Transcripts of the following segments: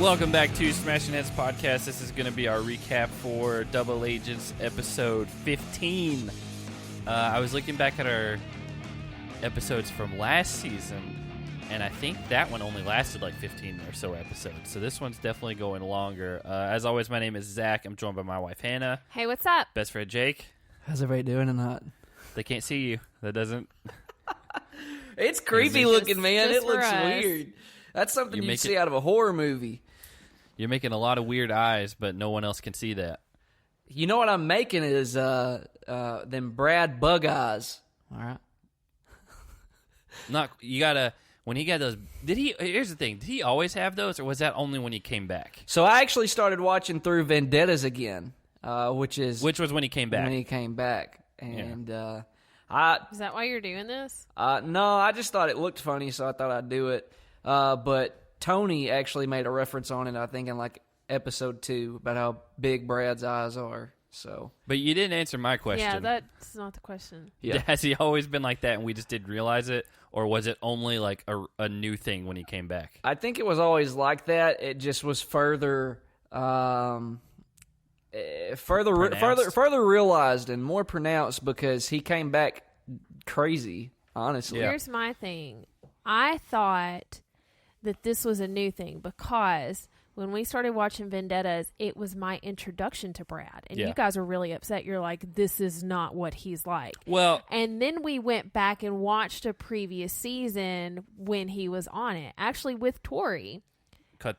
Welcome back to Smashing Heads Podcast. This is going to be our recap for Double Agents episode 15. I was looking back at our episodes from last season, and I think that one only lasted like 15 or so episodes. So this one's definitely going longer. As always, my name is Zach. I'm joined by my wife, Hannah. Hey, what's up? Best friend, Jake. How's everybody doing tonight? They can't see you. That doesn't... It's creepy looking, man. Just It looks for us. weird. That's something You you'd see out of a horror movie. You're making a lot of weird eyes, but no one else can see that. You know what I'm making is them Brad bug eyes. All right. Not you gotta when he got those. Did he? Here's the thing. Did he always have those, or was that only when he came back? So I actually started watching through Vendettas again, which was when he came back. When he came back, and Is that why you're doing this? no, I just thought it looked funny, so I thought I'd do it. But Tony actually made a reference on it, I think, in like episode 2 about how big Brad's eyes are. So, But you didn't answer my question. Yeah, that's not the question. yeah. Has he always been like that, and we just didn't realize it, or was it only like a new thing when he came back? I think it was always like that. It just was further realized and more pronounced because he came back crazy. Honestly, Yeah. Here's my thing. I thought that this was a new thing because when we started watching Vendettas, it was my introduction to Brad. And Yeah. you guys were really upset. You're like, this is not what he's like. Well, And then we went back and watched a previous season when he was on it, actually with Tori.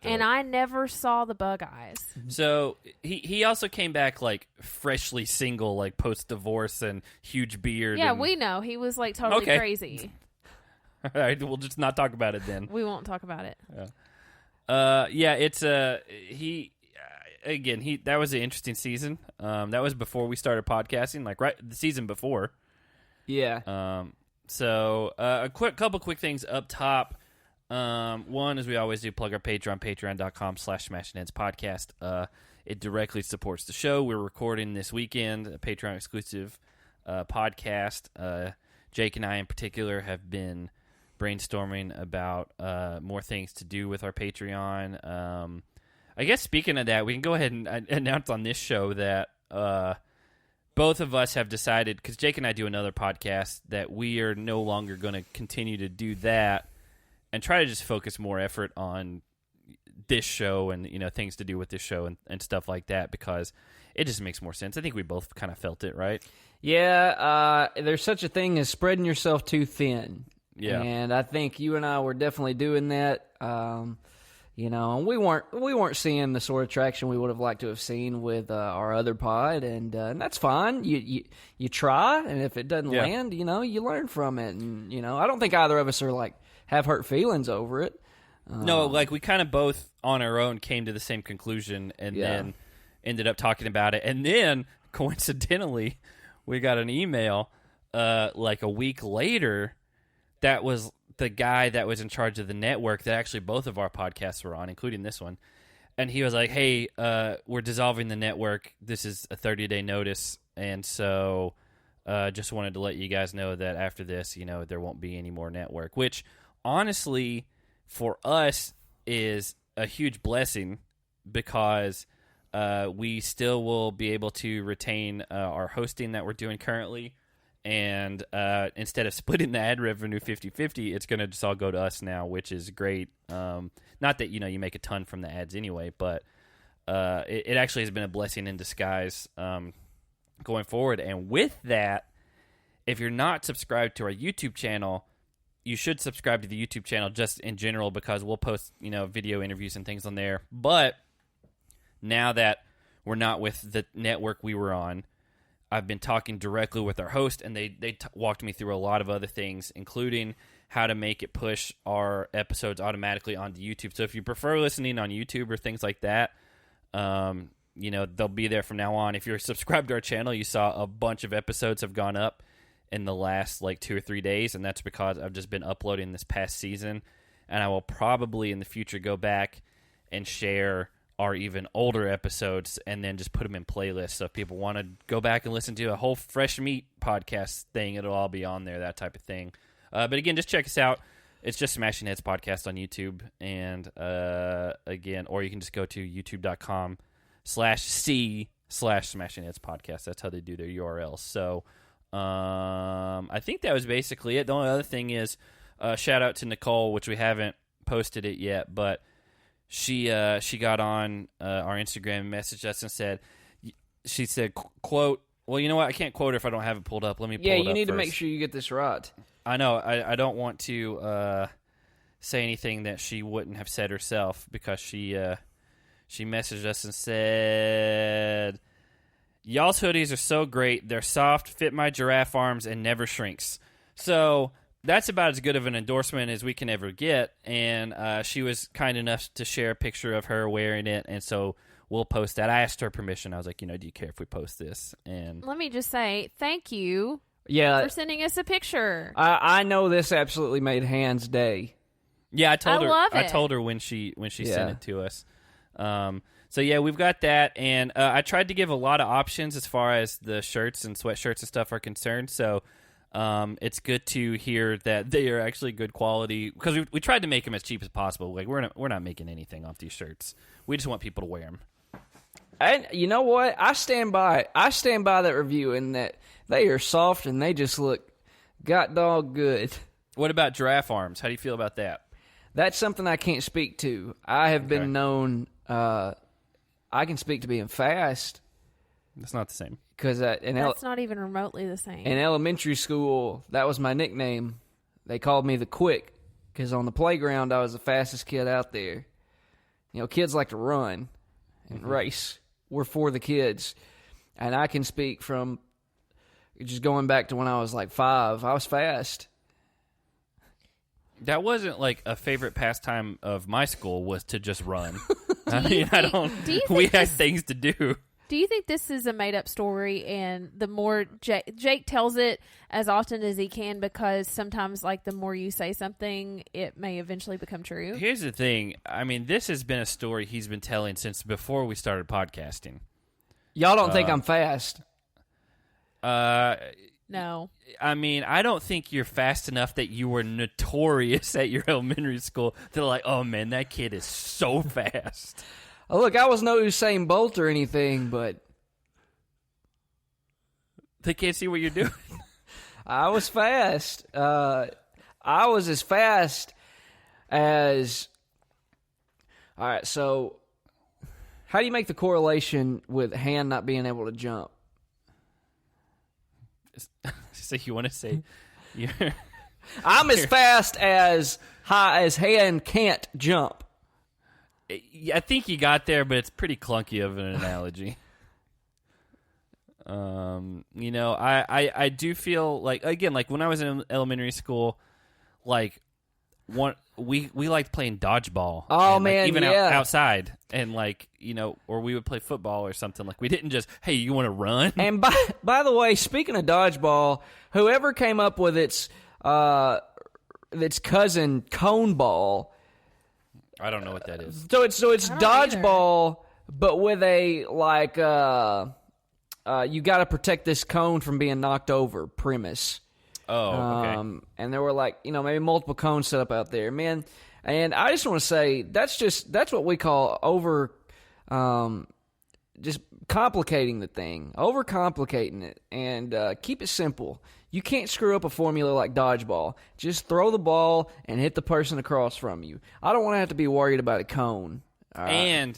And I never saw the bug eyes. So he also came back like freshly single, like post divorce and huge beard. Yeah, and... we know. He was like totally Okay. crazy. All right, we'll just not talk about it then. We won't talk about it. Yeah, it's he again. That was an interesting season. That was before we started podcasting, like right the season before. yeah. So a couple quick things up top. One, as we always do, plug our Patreon, patreon.com/smashingheadspodcast. It directly supports the show. We're recording this weekend, a Patreon exclusive podcast. Jake and I in particular have been brainstorming about more things to do with our Patreon. I guess speaking of that, we can go ahead and announce on this show that both of us have decided, because Jake and I do another podcast, that we are no longer going to continue to do that and try to just focus more effort on this show and, you know, things to do with this show and stuff like that, because it just makes more sense. I think we both kind of felt it, right? Yeah, there's such a thing as spreading yourself too thin. Yeah. And I think you and I were definitely doing that. You know, and we weren't seeing the sort of traction we would have liked to have seen with our other pod, and that's fine. You try, and if it doesn't land, you know, you learn from it. And you know, I don't think either of us are like have hurt feelings over it. No, like we kind of both on our own came to the same conclusion, and then ended up talking about it, and then coincidentally, we got an email like a week later that was the guy that was in charge of the network that actually both of our podcasts were on, including this one. And he was like, hey, we're dissolving the network. This is a 30-day notice. And so just wanted to let you guys know that after this, you know, there won't be any more network, which honestly for us is a huge blessing because we still will be able to retain our hosting that we're doing currently. And instead of splitting the ad revenue 50-50, it's going to just all go to us now, which is great. Not that, you know, you make a ton from the ads anyway, but it actually has been a blessing in disguise going forward. And with that, if you're not subscribed to our YouTube channel, you should subscribe to the YouTube channel just in general because we'll post, you know, video interviews and things on there. But now that we're not with the network we were on, I've been talking directly with our host, and they walked me through a lot of other things, including how to make it push our episodes automatically onto YouTube. So if you prefer listening on YouTube or things like that, you know, they'll be there from now on. If you're subscribed to our channel, you saw a bunch of episodes have gone up in the last like 2 or 3 days, and that's because I've just been uploading this past season, and I will probably in the future go back and share our even older episodes and then just put them in playlists. So if people want to go back and listen to a whole Fresh Meat podcast thing, it'll all be on there, that type of thing. But again, just check us out. It's just Smashing Heads Podcast on YouTube. And again, or you can just go to youtube.com/C/Smashing Heads Podcast. That's how they do their URLs. So I think that was basically it. The only other thing is shout out to Nicole, which we haven't posted it yet, but she got on our Instagram and messaged us and said, quote, well, you know what? I can't quote her if I don't have it pulled up. Let me pull it up. Yeah, you need first. to make sure you get this right. I know. I don't want to say anything that she wouldn't have said herself, because she messaged us and said, y'all's hoodies are so great. They're soft, fit my giraffe arms, and never shrinks. So that's about as good of an endorsement as we can ever get. And she was kind enough to share a picture of her wearing it, and so we'll post that. I asked her permission. I was like, do you care if we post this? And let me just say thank you. Yeah, for sending us a picture. I know this absolutely made Han's day. Yeah, I told her. Love it. I told her when she sent it to us. So yeah, we've got that, and I tried to give a lot of options as far as the shirts and sweatshirts and stuff are concerned. So it's good to hear that they are actually good quality, because we tried to make them as cheap as possible. Like we're not making anything off these shirts. We just want people to wear them. And you know what? I stand by that review in that they are soft and they just look god dog good. What about giraffe arms? How do you feel about that? That's something I can't speak to. I have been known. I can speak to being fast. That's not the same. Because that's not even remotely the same. In elementary school, that was my nickname. They called me the Quick, because on the playground I was the fastest kid out there. Kids like to run and race. We're for the kids. And I can speak from just going back to when I was like 5. I was fast. That wasn't like a favorite pastime of my school, was to just run. We had things to do. Do you think this is a made-up story, and the more Jake tells it as often as he can, because sometimes, like, the more you say something, it may eventually become true? Here's the thing. I mean, this has been a story he's been telling since before we started podcasting. Y'all don't think I'm fast? No. I mean, I don't think you're fast enough that you were notorious at your elementary school. They're like, oh, man, that kid is so fast. Oh, look, I was no Usain Bolt or anything, but they can't see what you're doing. I was fast. I was as fast as... All right, so how do you make the correlation with Han not being able to jump? So you want to say... I'm as fast as high as Han can't jump. I think you got there, but it's pretty clunky of an analogy. I do feel like, again, like when I was in elementary school, like we liked playing dodgeball. Oh, and, man, like, even yeah. outside, and like or we would play football or something. Like we didn't just, hey, you want to run? And by the way, speaking of dodgeball, whoever came up with its cousin cone ball. I don't know what that is. So it's dodgeball, but with a like you got to protect this cone from being knocked over premise. Oh, okay. And there were like maybe multiple cones set up out there, man. And I just want to say that's what we call just complicating the thing, overcomplicating it, and keep it simple. You can't screw up a formula like dodgeball. Just throw the ball and hit the person across from you. I don't want to have to be worried about a cone. And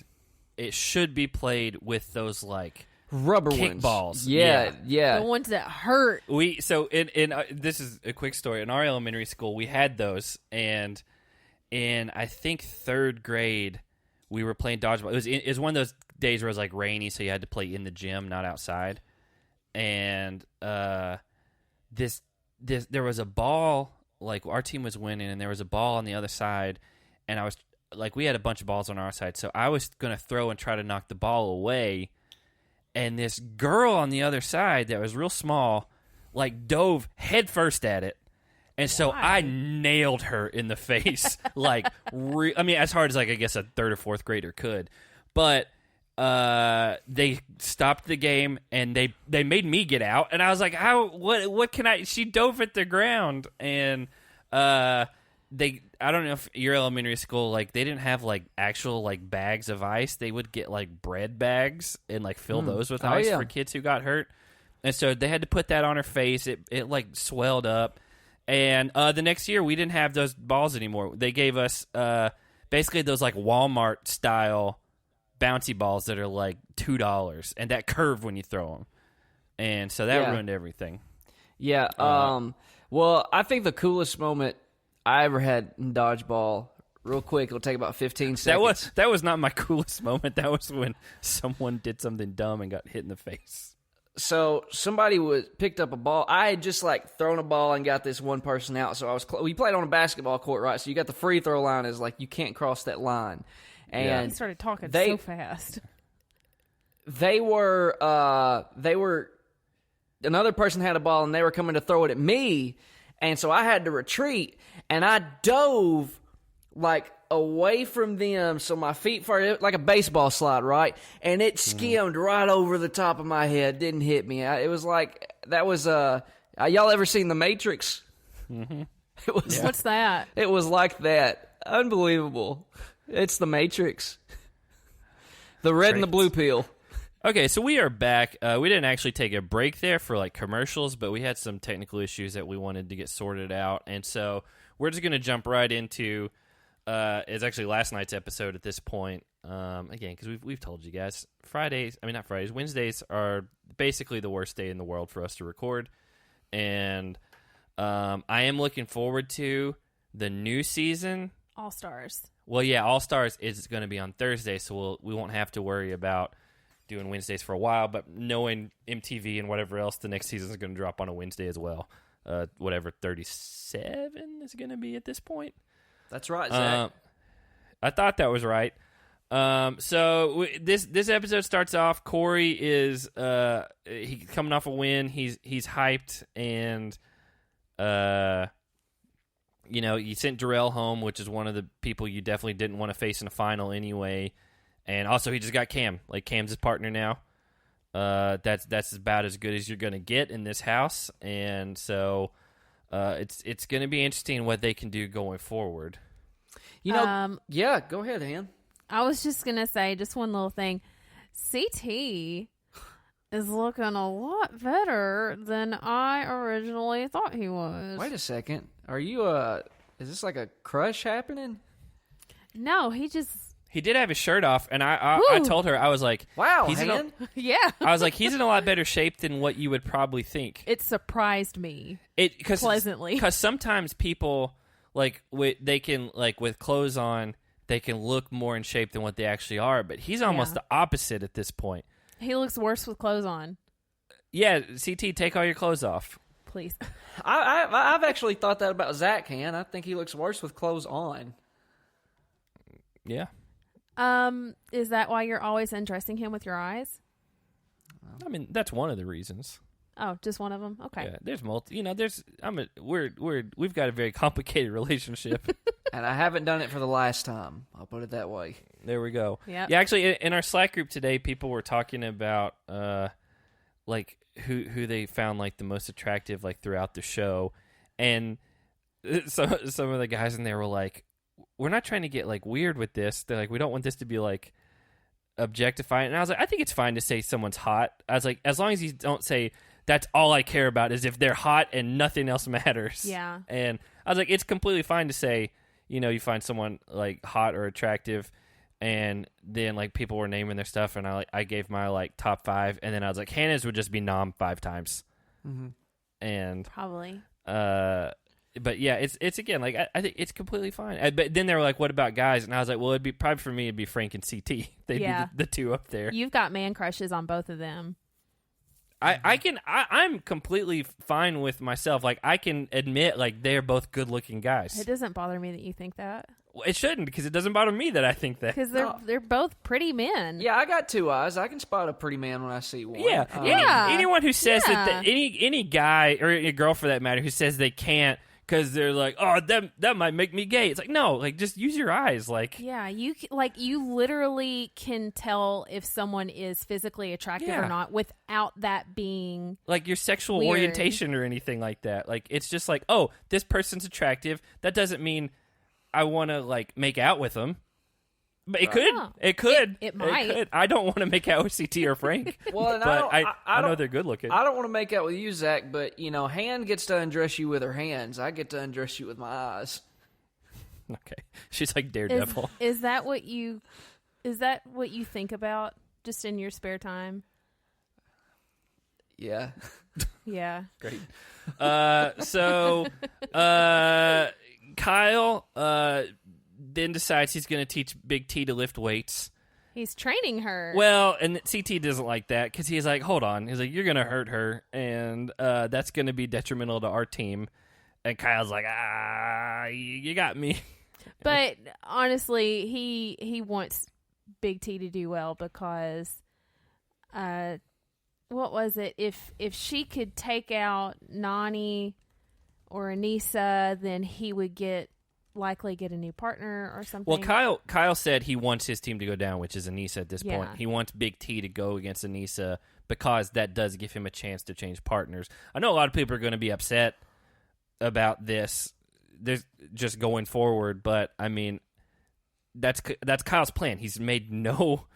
it should be played with those like rubber kickballs. Yeah. The ones that hurt. In this is a quick story. In our elementary school, we had those, and in I think 3rd grade, we were playing dodgeball. It was one of those days where it was like rainy, so you had to play in the gym, not outside. And there was a ball, like our team was winning, and there was a ball on the other side, and I was like, we had a bunch of balls on our side, so I was gonna throw and try to knock the ball away, and this girl on the other side that was real small, like dove headfirst at it, and so I nailed her in the face, like as hard as like I guess a 3rd or 4th grader could, but. They stopped the game and they made me get out, and I was like, what can I? She dove at the ground, and I don't know if your elementary school, like, they didn't have, like, actual, like, bags of ice. They would get, like, bread bags and, like, fill those with ice for kids who got hurt. And so they had to put that on her face. It like, swelled up. And the next year, we didn't have those balls anymore. They gave us basically those, like, Walmart-style bouncy balls that are, like, $2. And that curve when you throw them. And so that ruined everything. Yeah. Well, I think the coolest moment I ever had in dodgeball, real quick, it'll take about 15 seconds. That was not my coolest moment. That was when someone did something dumb and got hit in the face. So somebody picked up a ball. I had just like thrown a ball and got this one person out. So we played on a basketball court, right? So you got the free throw line is like you can't cross that line. And he started talking so fast. They were another person had a ball and they were coming to throw it at me, and so I had to retreat, and I dove like away from them, so my feet first, like a baseball slide, right? And it skimmed right over the top of my head, didn't hit me. It was like, that was, y'all ever seen The Matrix? Mm-hmm. What's that? It was like that. Unbelievable. It's The Matrix. The red and the blue pill. Okay, so we are back. We didn't actually take a break there for like commercials, but we had some technical issues that we wanted to get sorted out, and so we're just going to jump right into it's actually last night's episode at this point. Again, because we've told you guys, Wednesdays are basically the worst day in the world for us to record, and I am looking forward to the new season. All Stars. Well, yeah, All Stars is going to be on Thursday, so we won't have to worry about doing Wednesdays for a while, but knowing MTV and whatever else, the next season is going to drop on a Wednesday as well. Whatever 37 is going to be at this point. That's right, Zach. I thought that was right. So this episode starts off. Corey is he coming off a win. He's hyped, and you sent Darrell home, which is one of the people you definitely didn't want to face in a final anyway. And also, he just got Cam. Like, Cam's his partner now. That's about as good as you're going to get in this house. And so it's going to be interesting what they can do going forward. Yeah, go ahead, Han. I was just going to say just one little thing. CT is looking a lot better than I originally thought he was. Wait a second. Are you is this like a crush happening? No, He did have his shirt off, and I told her, I was like, wow, yeah. I was like, he's in a lot better shape than what you would probably think. It surprised me pleasantly. Because sometimes people, like, they can, like, with clothes on, they can look more in shape than what they actually are, but he's almost the opposite at this point. He looks worse with clothes on. Yeah, CT, take all your clothes off. Please. I've actually thought that about Zach, Han. I think he looks worse with clothes on. Yeah. Is that why you're always undressing him with your eyes? I mean, that's one of the reasons. Oh, just one of them. Okay. Yeah, there's we've got a very complicated relationship, and I haven't done it for the last time. I'll put it that way. There we go. Yeah. Yeah. Actually, in our Slack group today, people were talking about like who they found like the most attractive like throughout the show, and some of the guys in there were like, we're not trying to get like weird with this. They're like, we don't want this to be like objectifying. And I was like, I think it's fine to say someone's hot. I was like, as long as you don't say that's all I care about is if they're hot and nothing else matters. Yeah. And I was like, it's completely fine to say, you find someone like hot or attractive, and then like people were naming their stuff, and I gave my like top 5, and then I was like, Hannah's would just be nom 5 times. Mm-hmm. And probably. But yeah, it's again like I think it's completely fine. But then they were like, "What about guys?" And I was like, "Well, it'd be probably for me. It'd be Frank and CT. They'd be the two up there." You've got man crushes on both of them. I'm completely fine with myself. Like, I can admit like they're both good looking guys. It doesn't bother me that you think that. Well, it shouldn't, because it doesn't bother me that I think that. Because they're both pretty men. Yeah, I got 2 eyes. I can spot a pretty man when I see one. Yeah, anyone who says that any guy or a girl for that matter who says they can't because they're like, oh, that might make me gay. It's like, no, like just use your eyes. Like, yeah, you literally can tell if someone is physically attractive or not without that being like your sexual weird. orientation or anything like that. Like, it's just like, oh, this person's attractive. That doesn't mean I want to like make out with them. But it could. It could. It might. It could. I don't want to make out with CT or Frank. Well, and but I know they're good looking. I don't want to make out with you, Zach, but, Han gets to undress you with her hands. I get to undress you with my eyes. Okay. She's like Daredevil. Is that what you think about just in your spare time? Yeah. Yeah. Great. So Kyle then decides he's going to teach Big T to lift weights. He's training her. Well, and CT doesn't like that because he's like, hold on. He's like, you're going to hurt her, and that's going to be detrimental to our team. And Kyle's like, you got me. But honestly, he wants Big T to do well because, what was it? If she could take out Nani or Anissa, then he would likely get a new partner or something. Well, Kyle said he wants his team to go down, which is Anissa at this point. Yeah. He wants Big T to go against Anissa because that does give him a chance to change partners. I know a lot of people are going to be upset about this. There's just going forward, but I mean, that's Kyle's plan. He's made no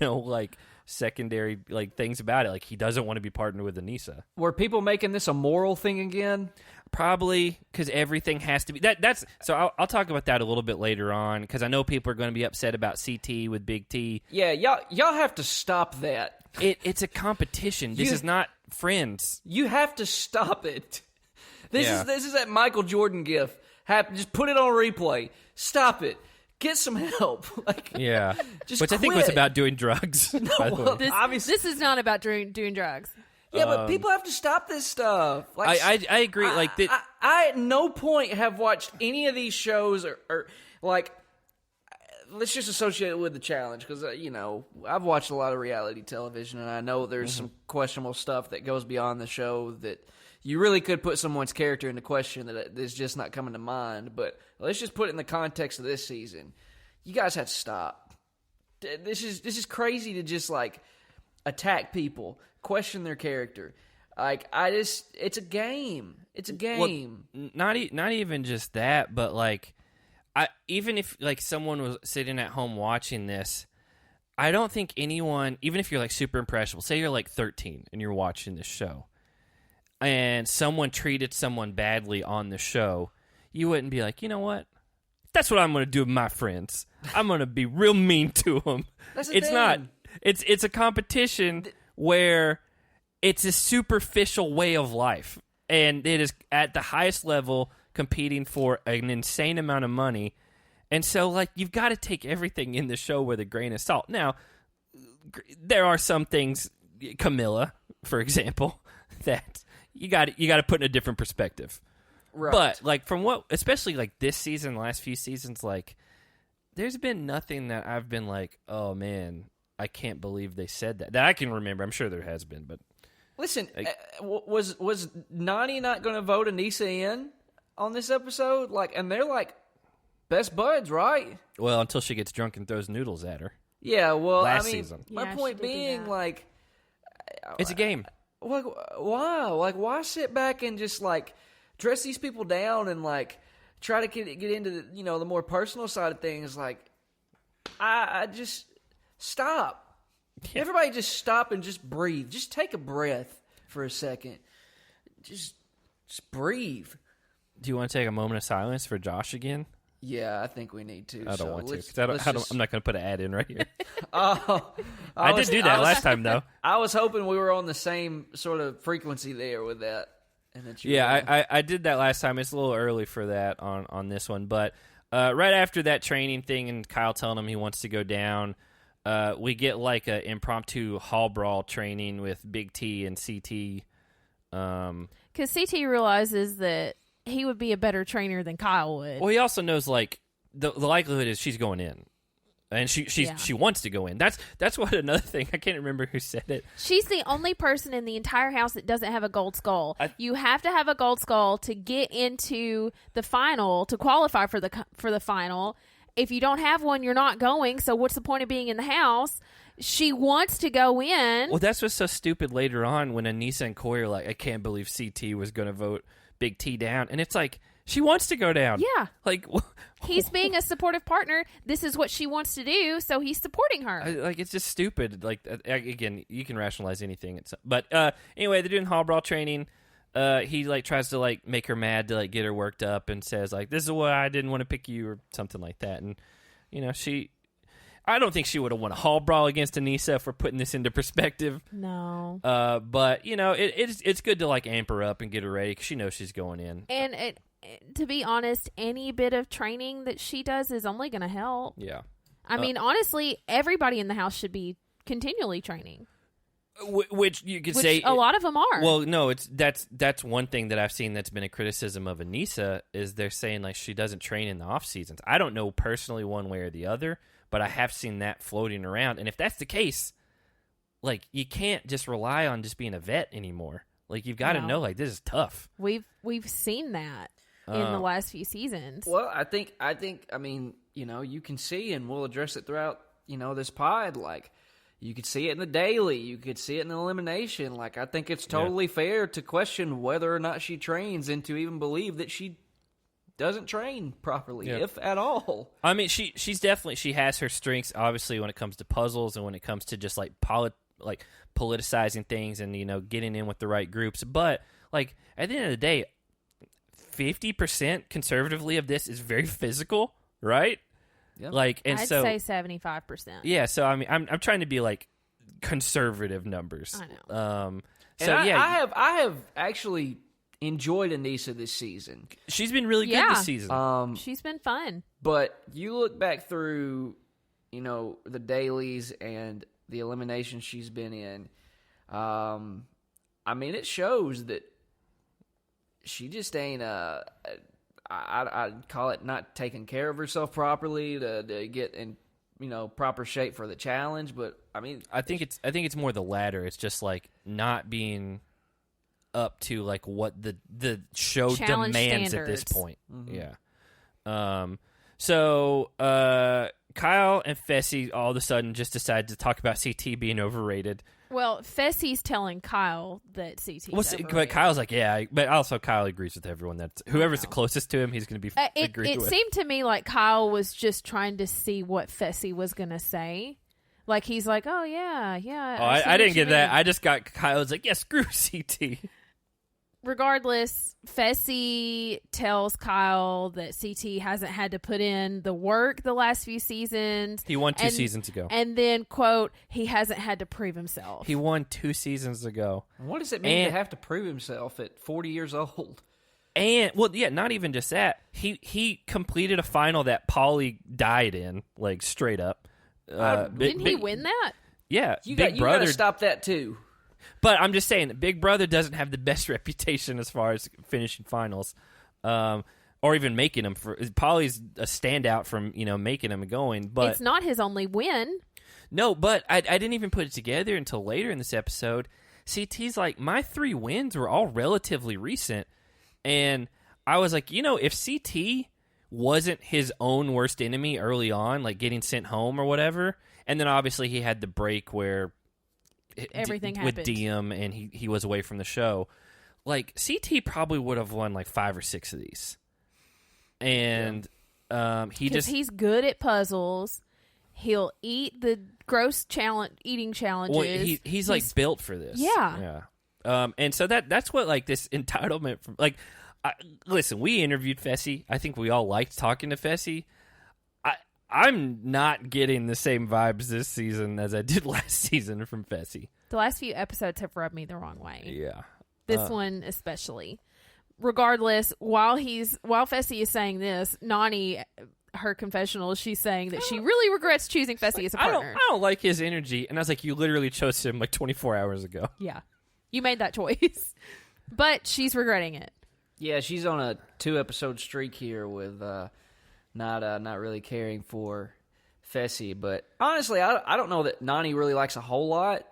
like secondary like things about it. Like he doesn't want to be partnered with Anissa. Were people making this a moral thing again? Probably because everything has to be that's. So I'll talk about that a little bit later on because I know people are going to be upset about CT with Big T. Yeah, y'all have to stop that. It's a competition. This is not Friends. You have to stop it. This is that Michael Jordan gif. Just put it on replay. Stop it. Get some help. Just which I think was about doing drugs. By the way. This is not about doing drugs. Yeah, but people have to stop this stuff. Like, I agree. I at no point have watched any of these shows or like. Let's just associate it with the challenge because I've watched a lot of reality television and I know there's some questionable stuff that goes beyond the show that you really could put someone's character into question that is just not coming to mind. But let's just put it in the context of this season. You guys have to stop. This is crazy to just like attack people, question their character. Like it's a game. It's a game. Well, not even just that, but like, even if like someone was sitting at home watching this, I don't think anyone, even if you're like super impressionable, say you're like 13 and you're watching this show, and someone treated someone badly on the show, you wouldn't be like, you know what? That's what I'm going to do with my friends. I'm going to be real mean to them. It's not. It's a competition where it's a superficial way of life, and it is at the highest level competing for an insane amount of money. And so, like, you've got to take everything in the show with a grain of salt. Now, there are some things, Camilla, for example, that you got to put in a different perspective. Right. But like from what, especially like this season, the last few seasons, like there's been nothing that I've been like, oh man, I can't believe they said that I can remember. I'm sure there has been, but listen, was Nani not going to vote Anissa in on this episode? Like, and they're like best buds, right? Well, until she gets drunk and throws noodles at her. Yeah. Well, last I mean, season. My point being, like, it's a game. Like, why? Like, why sit back and just like dress these people down and like try to get into the, the more personal side of things? Like, I just stop. Yeah. Everybody just stop and just breathe. Just take a breath for a second. Just breathe. Do you want to take a moment of silence for Josh again? Yeah, I think we need to. I don't want to. Cause I'm not going to put an ad in right here. I did do that last time, though. I was hoping we were on the same sort of frequency there with that. And that I did that last time. It's a little early for that on this one. But right after that training thing and Kyle telling him he wants to go down, we get like an impromptu hall brawl training with Big T and CT. Because CT realizes that he would be a better trainer than Kyle would. Well, he also knows like the likelihood is she's going in. And she wants to go in. That's what another thing. I can't remember who said it. She's the only person in the entire house that doesn't have a gold skull. You have to have a gold skull to get into the final, to qualify for the final. If you don't have one, you're not going. So what's the point of being in the house? She wants to go in. Well, that's what's so stupid later on when Aneesa and Coy are like, I can't believe CT was going to vote Big T down. And it's like, she wants to go down. Yeah. Like, he's being a supportive partner. This is what she wants to do, so he's supporting her. It's just stupid. Like, again, you can rationalize anything. But anyway, they're doing hall brawl training. He like tries to like make her mad to like get her worked up and says like, this is why I didn't want to pick you or something like that. And I don't think she would have won a hall brawl against Aneesa for putting this into perspective. No. But it's good to like amp her up and get her ready because she knows she's going in. And to be honest, any bit of training that she does is only going to help. Yeah. I mean, honestly, everybody in the house should be continually training. Which you could say a lot of them are. Well, no, that's one thing that I've seen that's been a criticism of Aneesa is they're saying like she doesn't train in the off seasons. I don't know personally one way or the other, but I have seen that floating around. And if that's the case, like you can't just rely on just being a vet anymore. Like you've got to know like this is tough. We've seen that in the last few seasons. Well, I think I mean, you can see, and we'll address it throughout, this pod, like you could see it in the daily, you could see it in the elimination. Like I think it's totally fair to question whether or not she trains and to even believe that she doesn't train properly, if at all. I mean, she has her strengths, obviously, when it comes to puzzles and when it comes to just like politicizing things and getting in with the right groups. But like at the end of the day, 50% conservatively of this is very physical, right? Yep. I'd say 75%. Yeah, so I mean, I'm trying to be like conservative numbers. I know. I have actually enjoyed Aneesa this season. She's been really good this season. She's been fun. But you look back through, the dailies and the elimination she's been in. I mean, it shows that she just ain't I'd call it not taking care of herself properly to get in proper shape for the challenge. But I mean, I think it's more the latter. It's just like not being up to like what the show challenge demands standards. At this point. Mm-hmm. Yeah. So Kyle and Fessy all of a sudden just decided to talk about CT being overrated. Well, Fessy's telling Kyle that CT's overrated. But Kyle's like, yeah, but also Kyle agrees with everyone. That whoever's the closest to him, he's going to be agreed with. It seemed to me like Kyle was just trying to see what Fessy was going to say. Like, he's like, oh, yeah. Oh, I didn't get that. I just got Kyle's like, yeah, screw CT. Regardless, Fessy tells Kyle that CT hasn't had to put in the work the last few seasons. He won 2 seasons ago. And then, quote, he hasn't had to prove himself. He won 2 seasons ago. What does it mean to have to prove himself at 40 years old? And, well, yeah, not even just that. He completed a final that Paulie died in, like, straight up. Didn't he win that? Yeah. You got to stop that, too. But I'm just saying, Big Brother doesn't have the best reputation as far as finishing finals, or even making them. Paulie's a standout from making them going, but it's not his only win. No, but I didn't even put it together until later in this episode. CT's like, my 3 wins were all relatively recent, and I was like, if CT wasn't his own worst enemy early on, like getting sent home or whatever, and then obviously he had the break where everything with happened. Diem and he was away from the show. Like CT probably would have won like 5 or 6 of these, and he's good at puzzles. He'll eat the gross eating challenges. Well, he's like built for this. Yeah. And so that's what like this entitlement from like. Listen, we interviewed Fessy. I think we all liked talking to Fessy. I'm not getting the same vibes this season as I did last season from Fessy. The last few episodes have rubbed me the wrong way. Yeah. This one especially. Regardless, while Fessy is saying this, Nani, her confessional, she's saying that she really regrets choosing Fessy as a partner. I don't like his energy. And I was like, you literally chose him like 24 hours ago. Yeah. You made that choice. But she's regretting it. Yeah, she's on a 2-episode streak here with not really caring for Fessy. But honestly, I don't know that Nany really likes a whole lot.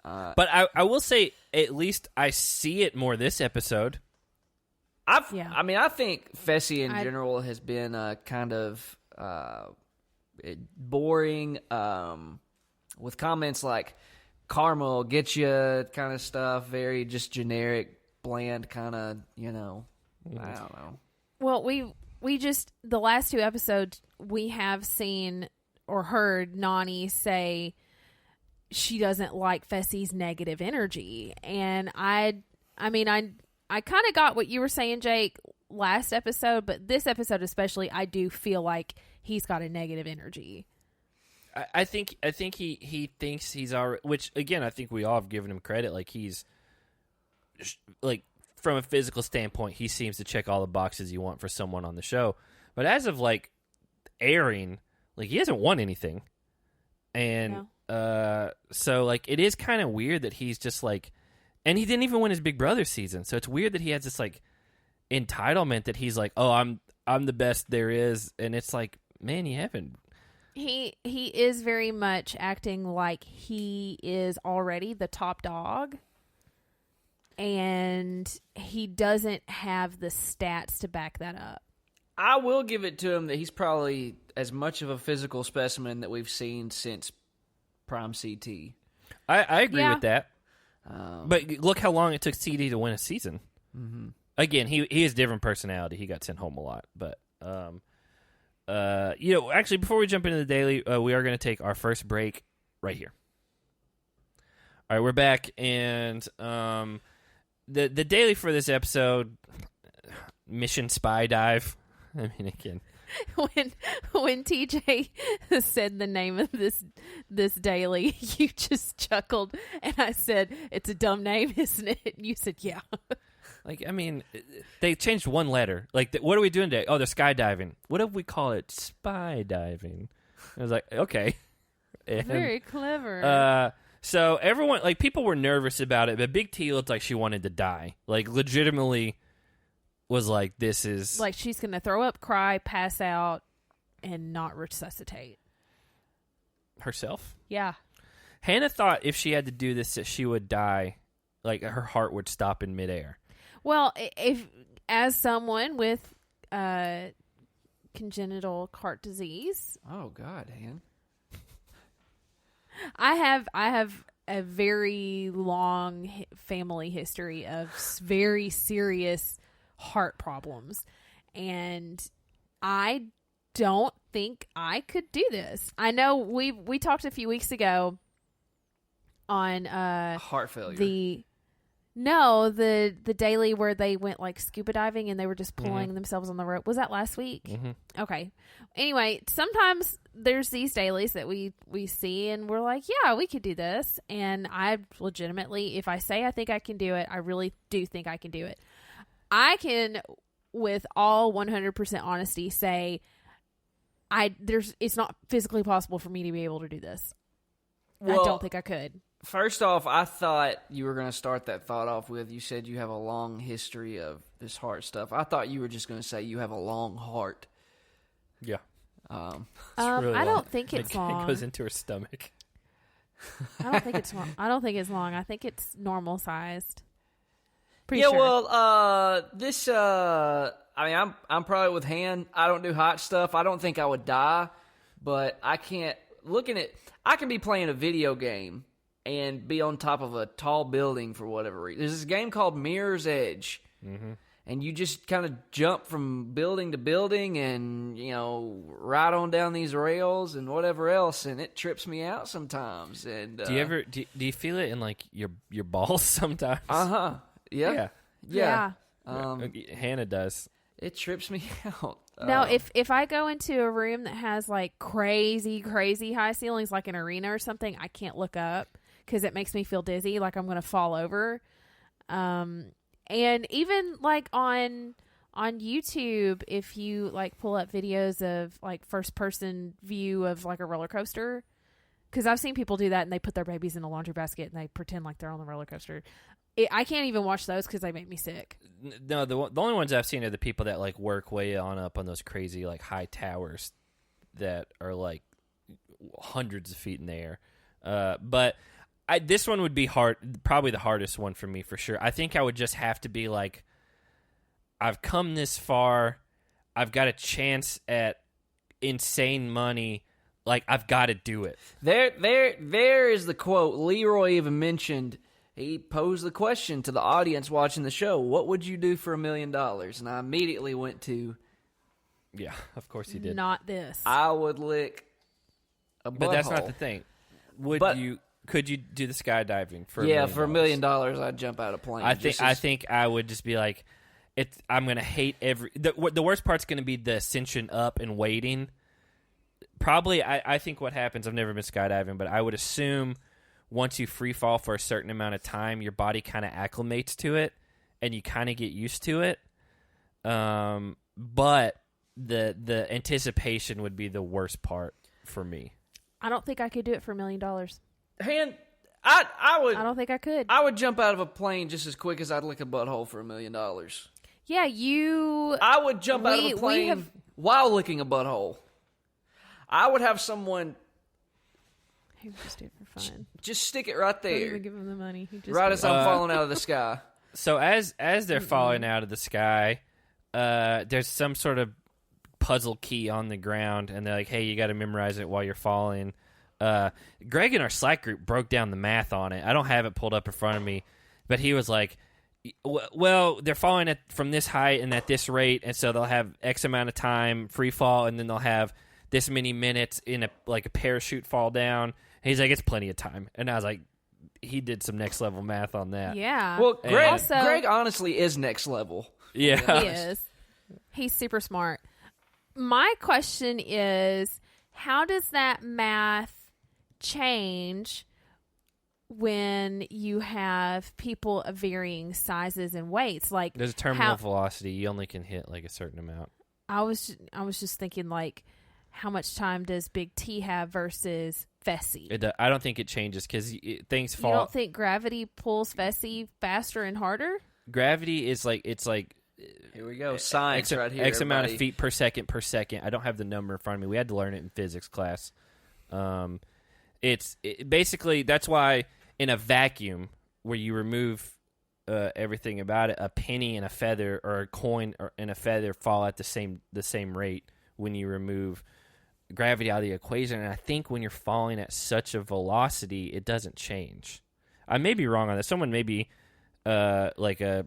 But I will say, at least I see it more this episode. I think Fessy in general has been kind of boring with comments like karma will get you kind of stuff, very just generic, bland kind of, I don't know. Well, we just, the last 2 episodes, we have seen or heard Nany say she doesn't like Fessy's negative energy. And I kind of got what you were saying, Jake, last episode, but this episode especially, I do feel like he's got a negative energy. I think he thinks he's already, which again, I think we all have given him credit. Like he's like, from a physical standpoint, he seems to check all the boxes you want for someone on the show. But as of like airing, like he hasn't won anything. And so like it is kind of weird that he's just like, and he didn't even win his Big Brother season. So it's weird that he has this like entitlement that he's like, oh, I'm the best there is. And it's like, man, you haven't. He is very much acting like he is already the top dog, and he doesn't have the stats to back that up. I will give it to him that he's probably as much of a physical specimen that we've seen since Prime CT. I agree with that. But look how long it took CD to win a season. Mm-hmm. Again, he has different personality. He got sent home a lot, but actually, before we jump into the daily, we are going to take our first break right here. All right, we're back, and the daily for this episode, Mission Spy Dive. I mean, again, when TJ said the name of this daily, you just chuckled, and I said, "It's a dumb name, isn't it?" And you said, "Yeah." Like, I mean, they changed one letter. Like, what are we doing today? Oh, they're skydiving. What if we call it spy diving? I was like, okay. And, very clever. So everyone, like, people were nervous about it, but Big T looked like she wanted to die. Like, legitimately was like, this is... Like, she's going to throw up, cry, pass out, and not resuscitate. Herself? Yeah. Hannah thought if she had to do this that she would die, like, her heart would stop in midair. Well, if as someone with congenital heart disease, oh God, Han, I have a very long family history of very serious heart problems, and I don't think I could do this. I know we talked a few weeks ago on heart failure. The daily where they went like scuba diving and they were just pulling themselves on the rope. Was that last week? Mm-hmm. Okay. Anyway, sometimes there's these dailies that we see and we're like, yeah, we could do this. And I legitimately, if I say I think I can do it, I really do think I can do it. I can, with all 100% honesty, say it's not physically possible for me to be able to do this. Well, I don't think I could. First off, I thought you were going to start that thought off with, you said you have a long history of this heart stuff. I thought you were just going to say you have a long heart. Yeah. Really I don't think it's long. It goes into her stomach. I don't think it's long. I think it's normal sized. Pretty sure. Well, this, I'm probably with Han. I don't do hot stuff. I don't think I would die, but I can't, I can be playing a video game and be on top of a tall building for whatever reason. There's this game called Mirror's Edge, and you just kind of jump from building to building and, ride on down these rails and whatever else, and it trips me out sometimes. And do you ever do you feel it in like your balls sometimes? Yeah. Hannah does. It trips me out. Now, if I go into a room that has like crazy high ceilings, like an arena or something, I can't look up because it makes me feel dizzy, like I'm going to fall over. And even like on YouTube, if you like pull up videos of like first person view of like a roller coaster, because I've seen people do that and they put their babies in a laundry basket and they pretend like they're on the roller coaster. I can't even watch those because they make me sick. No, the only ones I've seen are the people that like work way on up on those crazy like high towers that are like hundreds of feet in the air. But this one would be hard, probably the hardest one for me for sure. I think I would just have to be like, I've come this far. I've got a chance at insane money. Like, I've got to do it. There is the quote. Leroy even mentioned, he posed the question to the audience watching the show, what would you do for $1 million? And I immediately went to... Yeah, of course he did. Not this. I would lick a butthole. But that's not the thing. Could you do the skydiving for $1 million? For $1 million, I'd jump out of a plane. I think I would just be like, I'm gonna hate the worst part's gonna be the ascension up and waiting. Probably, I think what happens. I've never been skydiving, but I would assume once you free fall for a certain amount of time, your body kind of acclimates to it, and you kind of get used to it. But the anticipation would be the worst part for me. I don't think I could do it for $1 million. I would. I don't think I could. I would jump out of a plane just as quick as I'd lick a butthole for $1 million. Yeah, you. I would jump out of a plane while licking a butthole. I would have someone. He would just do it for fun. Just stick it right there. Don't even give him the money. Right as I'm falling out of the sky. So as they're falling out of the sky, there's some sort of puzzle key on the ground, and they're like, hey, you got to memorize it while you're falling. Greg in our Slack group broke down the math on it. I don't have it pulled up in front of me, but he was like, well, they're falling from this height and at this rate, and so they'll have X amount of time free fall, and then they'll have this many minutes in a parachute fall down. And he's like, it's plenty of time. And I was like, he did some next level math on that. Yeah. Well, Greg honestly is next level. Yeah. He is. He's super smart. My question is, how does that math change when you have people of varying sizes and weights? Like, there's a terminal velocity. You only can hit like a certain amount. I was just thinking, like, how much time does Big T have versus Fessy? I don't think it changes because things fall. You don't think gravity pulls Fessy faster and harder? Gravity is like, it's like, here we go, science right here. X amount of feet per second. I don't have the number in front of me. We had to learn it in physics class. Basically, that's why in a vacuum where you remove everything about it, a penny and a feather, or a coin and a feather fall at the same rate when you remove gravity out of the equation. And I think when you're falling at such a velocity, it doesn't change. I may be wrong on this. Someone may be like a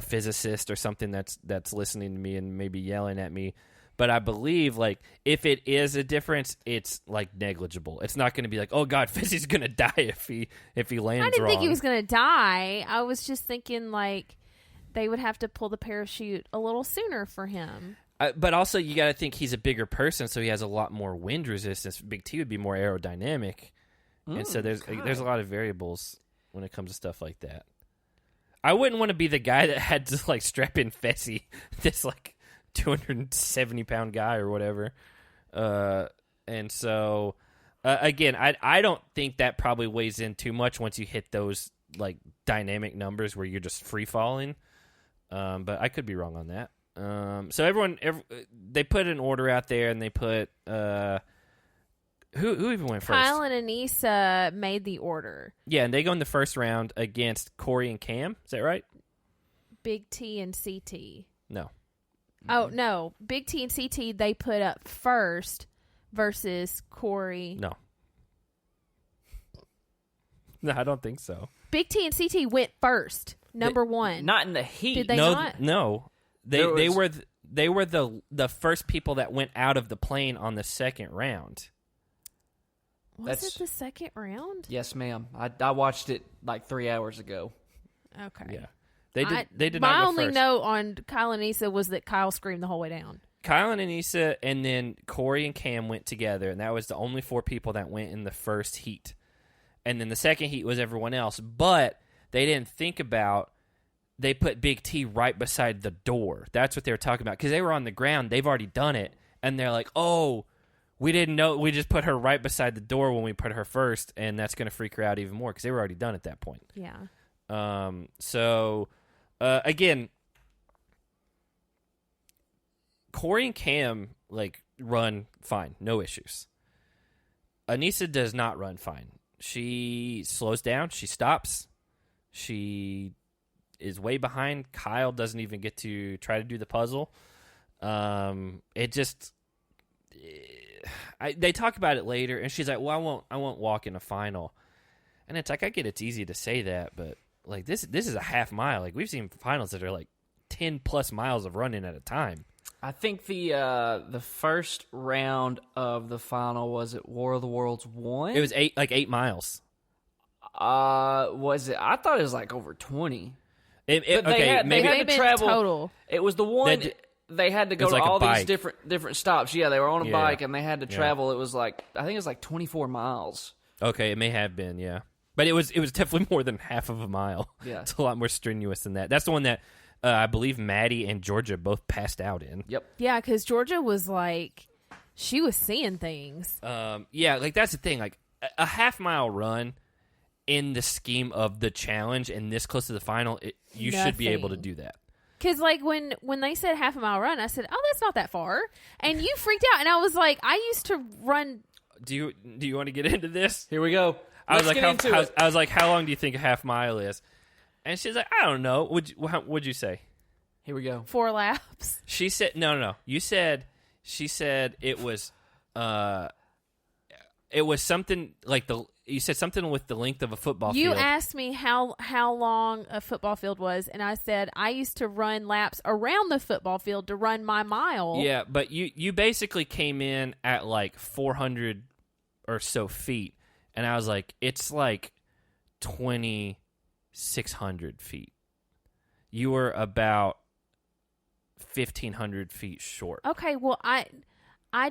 physicist or something that's listening to me and maybe yelling at me, but I believe, like, if it is a difference, it's like negligible. It's not going to be like, oh god, Fessy's going to die if he lands wrong. I didn't think he was going to die. I was just thinking, like, they would have to pull the parachute a little sooner for him. But also, you got to think he's a bigger person, so he has a lot more wind resistance. Big T would be more aerodynamic, and so there's a lot of variables when it comes to stuff like that. I wouldn't want to be the guy that had to, like, strap in Fessy, this, like, 270-pound guy or whatever. And so, again, I don't think that probably weighs in too much once you hit those, like, dynamic numbers where you're just free-falling. But I could be wrong on that. So they put an order out there, and they put... Who even went first? Kyle and Anissa made the order. Yeah, and they go in the first round against Corey and Cam. Is that right? Big T and CT. No. Oh, no. Big T and CT, they put up first versus Corey. No, I don't think so. Big T and CT went first, number one. Not in the heat. Did they not? No. They were the first people that went out of the plane on the second round. Was it the second round? Yes, ma'am. I watched it like 3 hours ago. Okay. Yeah. They did my not go only first. note on Kyle and Anissa was that Kyle screamed the whole way down. Kyle and Anissa, and then Corey and Cam went together, and that was the only 4 people that went in the first heat. And then the second heat was everyone else. But they didn't think about, they put Big T right beside the door. That's what they were talking about. Because they were on the ground. They've already done it. And they're like, oh, we didn't know. We just put her right beside the door when we put her first, and that's going to freak her out even more because they were already done at that point. Yeah. So, again, Corey and Cam, like, run fine. No issues. Aneesa does not run fine. She slows down. She stops. She is way behind. Kyle doesn't even get to try to do the puzzle. They talk about it later, and she's like, "Well, I won't walk in a final." And it's like, I get it's easy to say that, but like this is a half mile. Like we've seen finals that are like 10 plus miles of running at a time. I think the first round of the final was at War of the Worlds 1. It was 8 miles. Was it? I thought it was like over 20. Maybe they had to travel total. It was the one they had to go to like all these different stops. Yeah, they were on a bike and they had to travel. Yeah. It was like I think it was like 24 miles. Okay, it may have been, yeah, but it was definitely more than half of a mile. Yeah, it's a lot more strenuous than that. That's the one that I believe Maddie and Georgia both passed out in. Yep. Yeah, because Georgia was like, she was seeing things. Yeah, like that's the thing. Like a half mile run in the scheme of the challenge and this close to the final, you should be able to do that. Because like when they said half a mile run, I said, "Oh, that's not that far," and you freaked out, and I was like, "I used to run." Do you want to get into this? Here we go. I was like, how long do you think a half mile is? And she's like, I don't know. What'd you say? Here we go. 4 laps. She said, no. She said it was something like you said something with the length of a football field. You asked me how long a football field was, and I said I used to run laps around the football field to run my mile. Yeah, but you basically came in at like 400 or so feet, and I was like, it's like 2,600 feet. You were about 1,500 feet short. Okay, well, I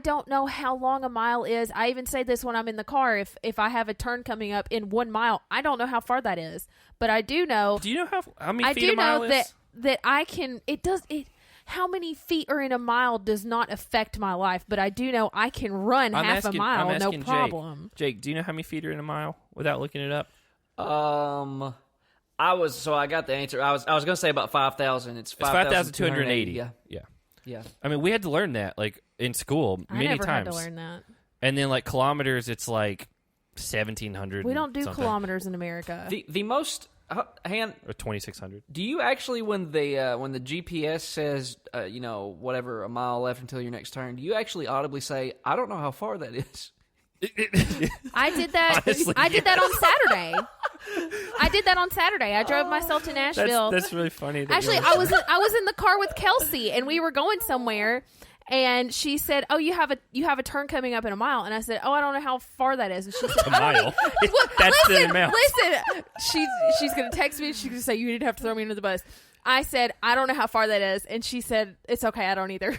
don't know how long a mile is. I even say this when I'm in the car. If I have a turn coming up in 1 mile, I don't know how far that is. But I do know. Do you know how many feet a mile is? I do know that I can. How many feet are in a mile does not affect my life. But I do know I can run half a mile, no problem. Jake, do you know how many feet are in a mile without looking it up? I got the answer. I was going to say about 5,000. It's 5,280. Yeah. I mean, we had to learn that like in school many times. I never had to learn that. And then like kilometers, it's like 1,700. We don't do kilometers in America. The most or 2,600. Do you actually when the GPS says whatever a mile left until your next turn? Do you actually audibly say, "I don't know how far that is"? I did that. Honestly, I did that on Saturday. I drove myself to Nashville. That's really funny. Actually, I was in the car with Kelsi, and we were going somewhere. And she said, "Oh, you have a turn coming up in a mile." And I said, "Oh, I don't know how far that is." And she said, "A mile? That's the amount." Listen, she's going to text me. She's going to say, "You need to have to throw me under the bus." I said, "I don't know how far that is," and she said, "It's okay, I don't either."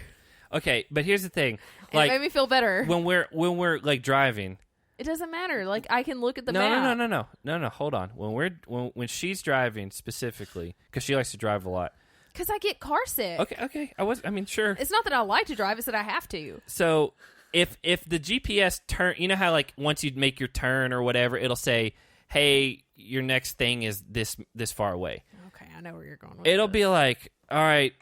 Okay, but here's the thing. Like, it made me feel better. When we're like driving, it doesn't matter. Like I can look at the map. No. Hold on. When she's driving specifically, because she likes to drive a lot. Because I get car sick. Okay. Sure. It's not that I like to drive; it's that I have to. So if the GPS turn, you know how like once you make your turn or whatever, it'll say, "Hey, your next thing is this far away." Okay, I know where you're going with It'll this. be like, "All right,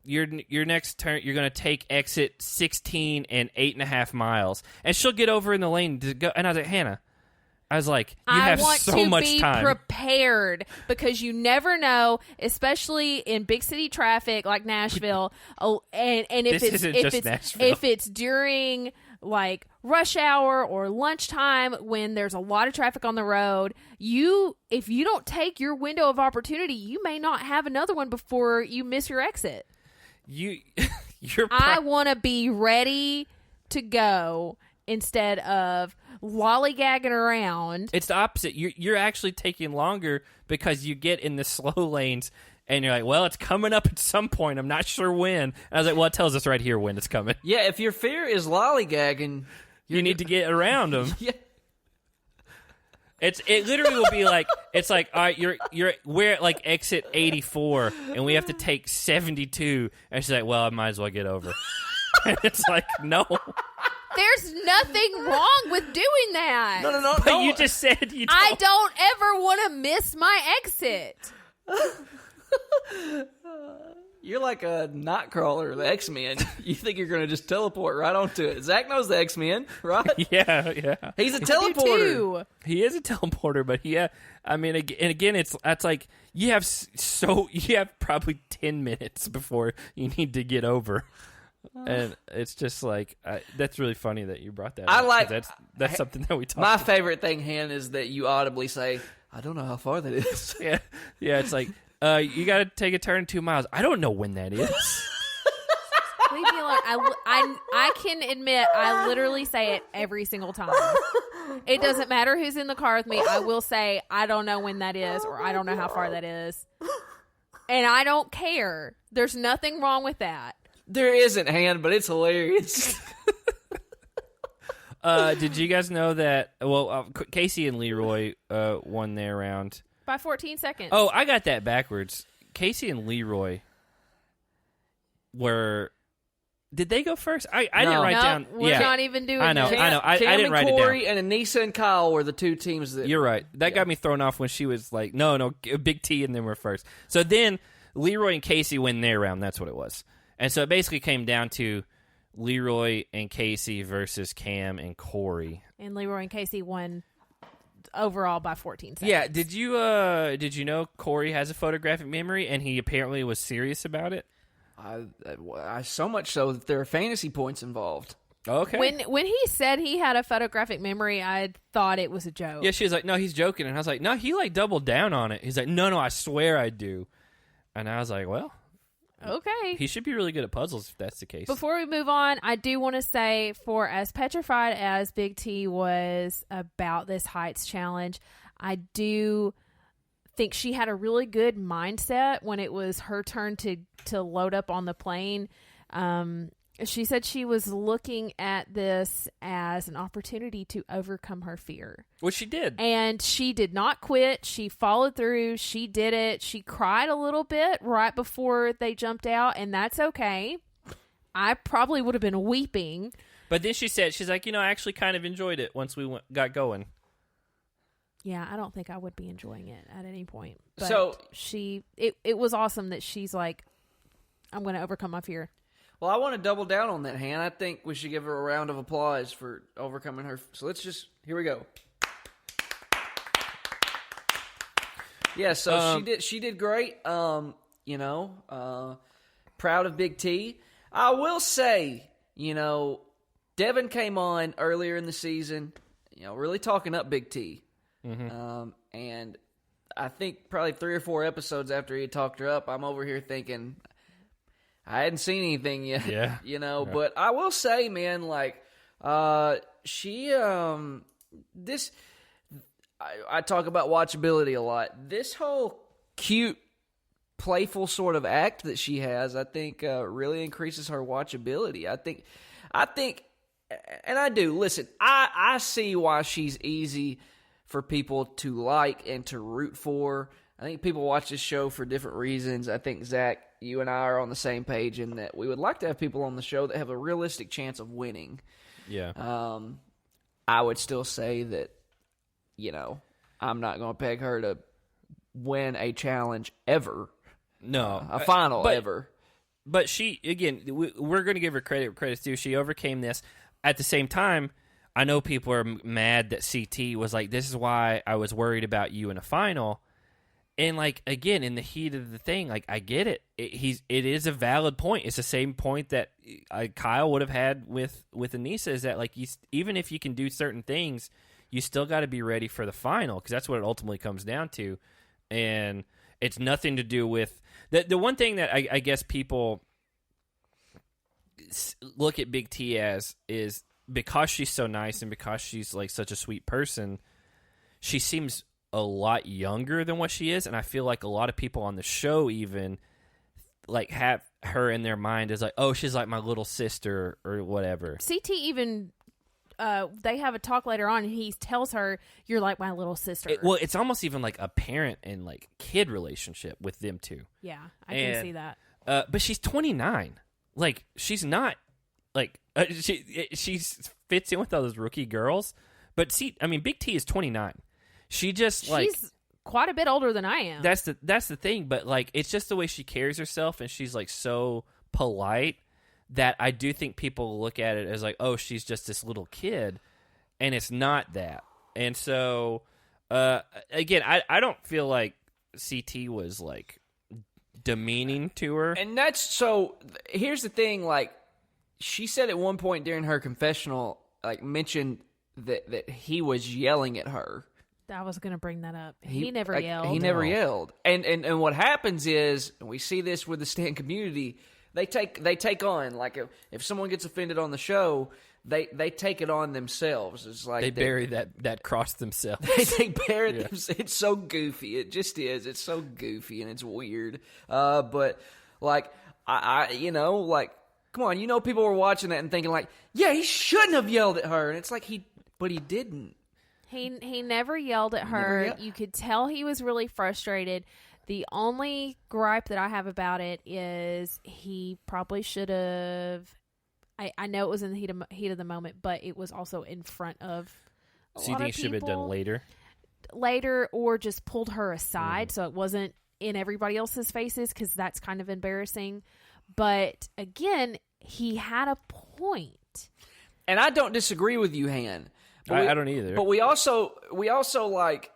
your next turn, you're going to take exit 16 and 8.5 miles," and she'll get over in the lane to go. And I was like, Hannah. I was like, you have so much time. I want to be prepared because you never know, especially in big city traffic like Nashville. And if it's during like rush hour or lunchtime when there's a lot of traffic on the road, if you don't take your window of opportunity, you may not have another one before you miss your exit. I want to be ready to go instead of lollygagging around. It's the opposite. You're actually taking longer because you get in the slow lanes and you're like, well, it's coming up at some point. I'm not sure when. And I was like, well, it tells us right here when it's coming. Yeah, if your fear is lollygagging, you need to get around them. Yeah. It literally will be like, it's like, all right, we're at like exit 84 and we have to take 72. And she's like, well, I might as well get over. And it's like, no. There's nothing wrong with doing that. No. But you just said you don't. I don't ever want to miss my exit. You're like a Nightcrawler, the X-Men. You think you're going to just teleport right onto it. Zach knows the X-Men, right? Yeah. He's a teleporter. He is a teleporter, but I mean, and again, that's like you have probably 10 minutes before you need to get over. And it's just like that's really funny that you brought that up. That's something that we talked about. My favorite thing, Han, is that you audibly say, I don't know how far that is. Yeah, it's like, you got to take a turn 2 miles. I don't know when that is. Leave me alone. I can admit I literally say it every single time. It doesn't matter who's in the car with me. I will say, I don't know when that is, or I don't know how far that is. And I don't care. There's nothing wrong with that. There isn't, Han, but it's hilarious. Did you guys know that? Well, Casey and Leroy won their round by 14 seconds. Oh, I got that backwards. Casey and Leroy were. Did they go first? I didn't write down. We're not even doing. I know. This. I know. I didn't write Corey it down. And Anissa and Kyle were the two teams that. You're right. That got me thrown off when she was like, "No, Big T," and then we're first. So then Leroy and Casey win their round. That's what it was. And so it basically came down to Leroy and Casey versus Cam and Corey. And Leroy and Casey won overall by 14 seconds. Yeah, did you know Corey has a photographic memory and he apparently was serious about it? I so much so that there are fantasy points involved. Okay. When he said he had a photographic memory, I thought it was a joke. Yeah, she was like, "No, he's joking." And I was like, "No, he like doubled down on it." He's like, "No, I swear I do." And I was like, "Well, okay. He should be really good at puzzles if that's the case." Before we move on, I do want to say, for as petrified as Big T was about this heights challenge, I do think she had a really good mindset when it was her turn to load up on the plane. She said she was looking at this as an opportunity to overcome her fear. Well, she did. And she did not quit. She followed through. She did it. She cried a little bit right before they jumped out, and that's okay. I probably would have been weeping. But then she said, she's like, I actually kind of enjoyed it once we got going. Yeah, I don't think I would be enjoying it at any point. But so it was awesome that she's like, I'm going to overcome my fear. Well, I want to double down on that, Han. I think we should give her a round of applause for overcoming her. So here we go. Yeah, so she did great. Proud of Big T. I will say, Devin came on earlier in the season, really talking up Big T. Mm-hmm. And I think probably 3 or 4 episodes after he had talked her up, I'm over here thinking, I hadn't seen anything yet, Yeah. But I will say, man, I talk about watchability a lot. This whole cute, playful sort of act that she has, I think, really increases her watchability. I think, and I do. Listen, I see why she's easy for people to like and to root for. I think people watch this show for different reasons. I think, Zach, you and I are on the same page in that we would like to have people on the show that have a realistic chance of winning. Yeah. I would still say that, I'm not going to peg her to win a challenge ever. No. A final ever. But she, again, we're going to give her credit's due. She overcame this. At the same time, I know people are mad that CT was like, this is why I was worried about you in a final. And, again, in the heat of the thing, I get it. It is a valid point. It's the same point that Kyle would have had with Anissa, is that, even if you can do certain things, you still got to be ready for the final, because that's what it ultimately comes down to. And it's nothing to do with... The one thing that I guess people look at Big T as is, because she's so nice and because she's, such a sweet person, she seems a lot younger than what she is, and I feel like a lot of people on the show even have her in their mind as oh, she's like my little sister or whatever. CT even they have a talk later on, and he tells her, "You're like my little sister." It's almost even like a parent and kid relationship with them two. Yeah, I can see that. But she's 29. She's not she fits in with all those rookie girls. But see, I mean, Big T is 29. She just she's quite a bit older than I am. That's the thing, but like it's just the way she carries herself, and she's like so polite that I do think people look at it as like, oh, she's just this little kid, and it's not that. And so again, I don't feel like CT was like demeaning to her. And that's so. Here's the thing: like she said at one point during her confessional, like mentioned that he was yelling at her. I was going to bring that up. He never yelled. He never yelled. And what happens is, and we see this with the stan community, they take on, like if someone gets offended on the show, they take it on themselves. It's like they bury that cross themselves. They bury themselves. It's so goofy. It just is. It's so goofy and it's weird. But like I like, come on, people were watching that and thinking like, yeah, he shouldn't have yelled at her. And it's like but he didn't. He never yelled at her. You could tell he was really frustrated. The only gripe that I have about it is he probably should have. I know it was in the heat of the moment, but it was also in front of a lot of people. So you think it should have been done later, or just pulled her aside so it wasn't in everybody else's faces, because that's kind of embarrassing. But again, he had a point, and I don't disagree with you, Han. I don't either. But we also like,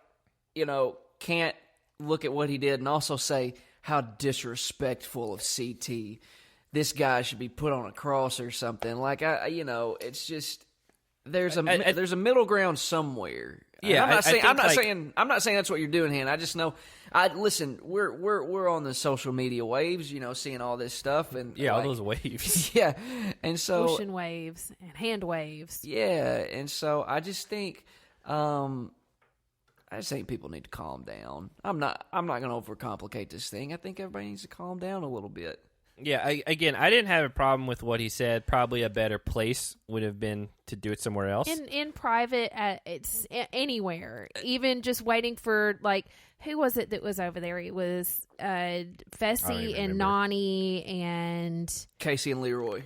can't look at what he did and also say how disrespectful of CT. This guy should be put on a cross or something. Like it's just there's a middle ground somewhere. Yeah, I'm not saying that's what you're doing, Han. I just know. Listen. We're on the social media waves, seeing all this stuff and all those waves. Yeah, and so ocean waves and hand waves. Yeah, and so I just think, people need to calm down. I'm not going to overcomplicate this thing. I think everybody needs to calm down a little bit. Yeah, I didn't have a problem with what he said. Probably a better place would have been to do it somewhere else. In private, it's anywhere. Even just waiting for, like, who was it that was over there? It was Fessy and Nani and... Casey and Leroy.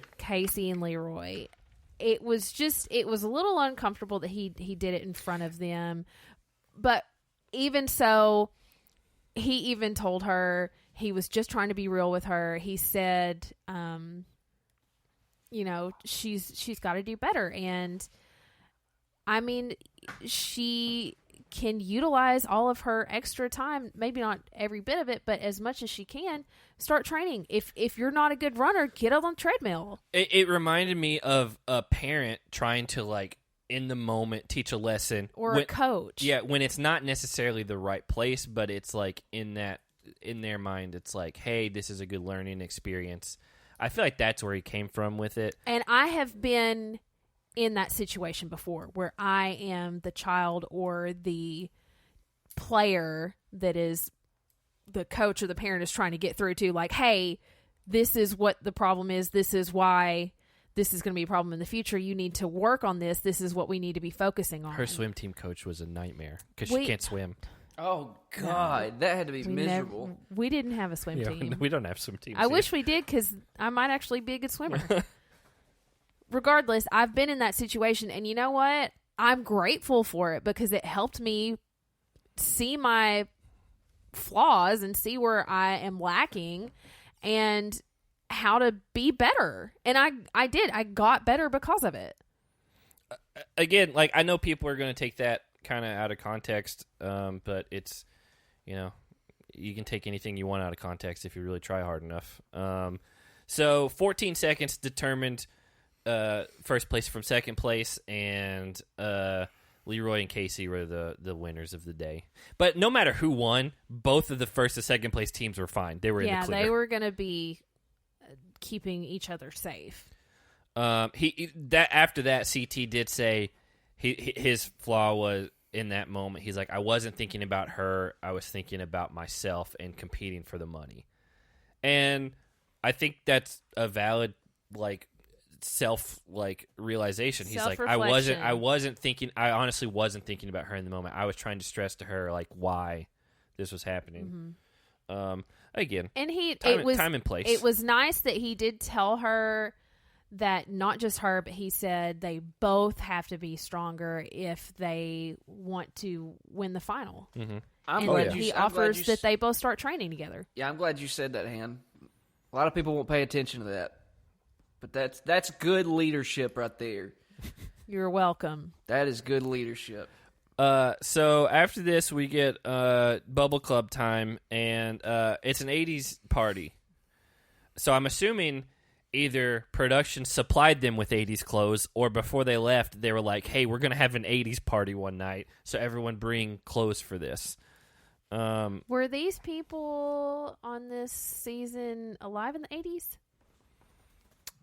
It was a little uncomfortable that he did it in front of them. But even so, he even told her... He was just trying to be real with her. He said, she's got to do better. And, I mean, she can utilize all of her extra time, maybe not every bit of it, but as much as she can, start training. If you're not a good runner, get on the treadmill. It reminded me of a parent trying to, like, in the moment, teach a lesson. Or a coach. Yeah, when it's not necessarily the right place, but it's, like, in their mind, it's like, hey, this is a good learning experience. I feel like that's where he came from with it. And I have been in that situation before where I am the child or the player that is the coach or the parent is trying to get through to, like, hey, this is what the problem is. This is why this is going to be a problem in the future. You need to work on this. This is what we need to be focusing on. Her swim team coach was a nightmare because she can't swim. Oh, God. That had to be miserable. We didn't have a swim team. We don't have swim teams. I wish we did, because I might actually be a good swimmer. Regardless, I've been in that situation, and you know what? I'm grateful for it, because it helped me see my flaws and see where I am lacking and how to be better. And I did. I got better because of it. Again, like, I know people are going to take that kind of out of context, but it's, you can take anything you want out of context if you really try hard enough. So 14 seconds determined first place from second place, and Leroy and Casey were the winners of the day. But no matter who won, both of the first and second place teams were fine. They were in the clear. Yeah, they were going to be keeping each other safe. After that, CT did say his flaw was in that moment. He's like, I wasn't thinking about her. I was thinking about myself and competing for the money. And I think that's a valid, like, realization. He's like, I honestly wasn't thinking about her in the moment. I was trying to stress to her, like, why this was happening. Mm-hmm. Again, and time and place. It was nice that he did tell her that not just her, but he said they both have to be stronger if they want to win the final. Mm-hmm. he offers that they both start training together. Yeah, I'm glad you said that, Han. A lot of people won't pay attention to that. But that's good leadership right there. You're welcome. That is good leadership. So after this, we get Bubble Club time, and it's an 80s party. So I'm assuming either production supplied them with 80s clothes, or before they left, they were like, hey, we're going to have an 80s party one night, so everyone bring clothes for this. Were these people on this season alive in the 80s?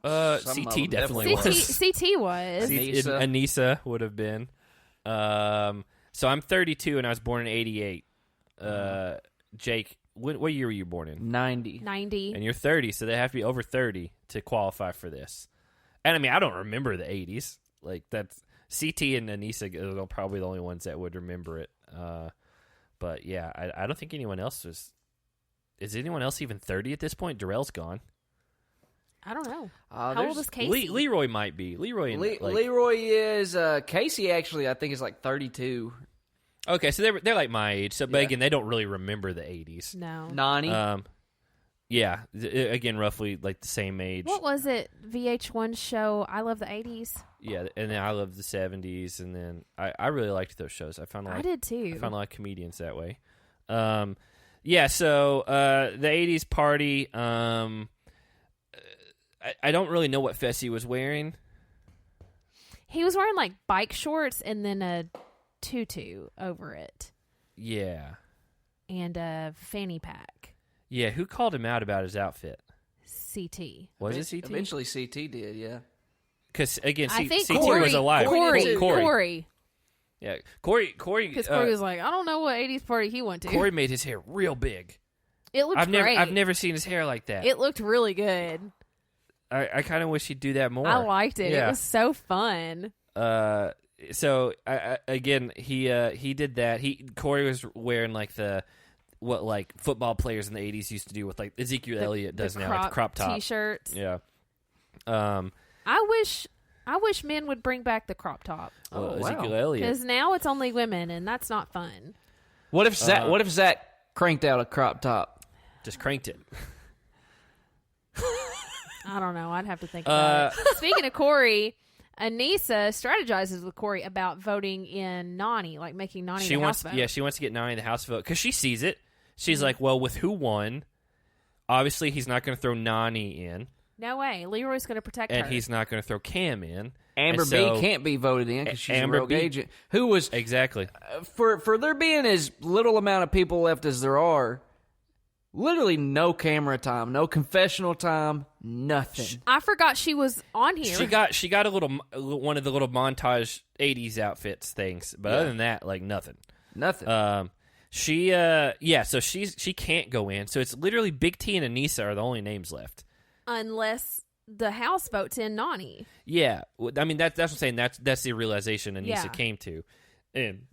CT definitely was. CT was. Anissa would have been. So I'm 32 and I was born in 88. Jake, what year were you born in? 90. And you're 30, so they have to be over 30 to qualify for this. And I mean, I don't remember the 80s. Like, that's CT and Anissa are probably the only ones that would remember it. But yeah, I don't think anyone else was. Is anyone else even 30 at this point? Darrell's gone. I don't know. How old is Casey? Leroy might be. Leroy is Casey. Actually, I think is like 32. Okay, so they're like my age. So, but again, they don't really remember the 80s. No. Nani. Yeah. Again, roughly like the same age. What was it? VH1 show. I love the 80s. Yeah, and then I love the 70s, and then I really liked those shows. I did too. I found a lot of comedians that way. Yeah. So the 80s party. I don't really know what Fessy was wearing. He was wearing like bike shorts and then a tutu over it. Yeah. And a fanny pack. Yeah, who called him out about his outfit? CT. Was it CT? Eventually CT did, yeah. Because, again, I think CT Corey, was alive. Corey. Yeah, Corey. Because Corey was like, I don't know what 80s party he went to. Corey made his hair real big. It looked great. I've never seen his hair like that. It looked really good. I kind of wish he'd do that more. I liked it. Yeah. It was so fun. So again, he did that. Corey was wearing like what football players in the 80s used to do with like Ezekiel Elliott does now, like crop top t-shirts. Yeah. I wish men would bring back the crop top. Ezekiel Elliott. Because now it's only women, and that's not fun. What if Zach cranked out a crop top? Just cranked it. I don't know. I'd have to think about it. Speaking of Corey, Anissa strategizes with Corey about voting in Nani, like making Nani the house vote. Yeah, she wants to get Nani the house vote because she sees it. She's like, well, with who won, obviously he's not going to throw Nani in. No way. Leroy's going to protect her. And he's not going to throw Cam in. Amber B can't be voted in because she's a rogue agent. Who was... Exactly. For there being as little amount of people left as there are, literally no camera time, no confessional time, nothing. I forgot she was on here. She got a little one of the little montage 80s outfits things, but other than that, like nothing. Nothing. So she can't go in. So it's literally Big T and Anissa are the only names left. Unless the house votes in Nani. Yeah. I mean that's what I'm saying. That's the realization Anissa came to. And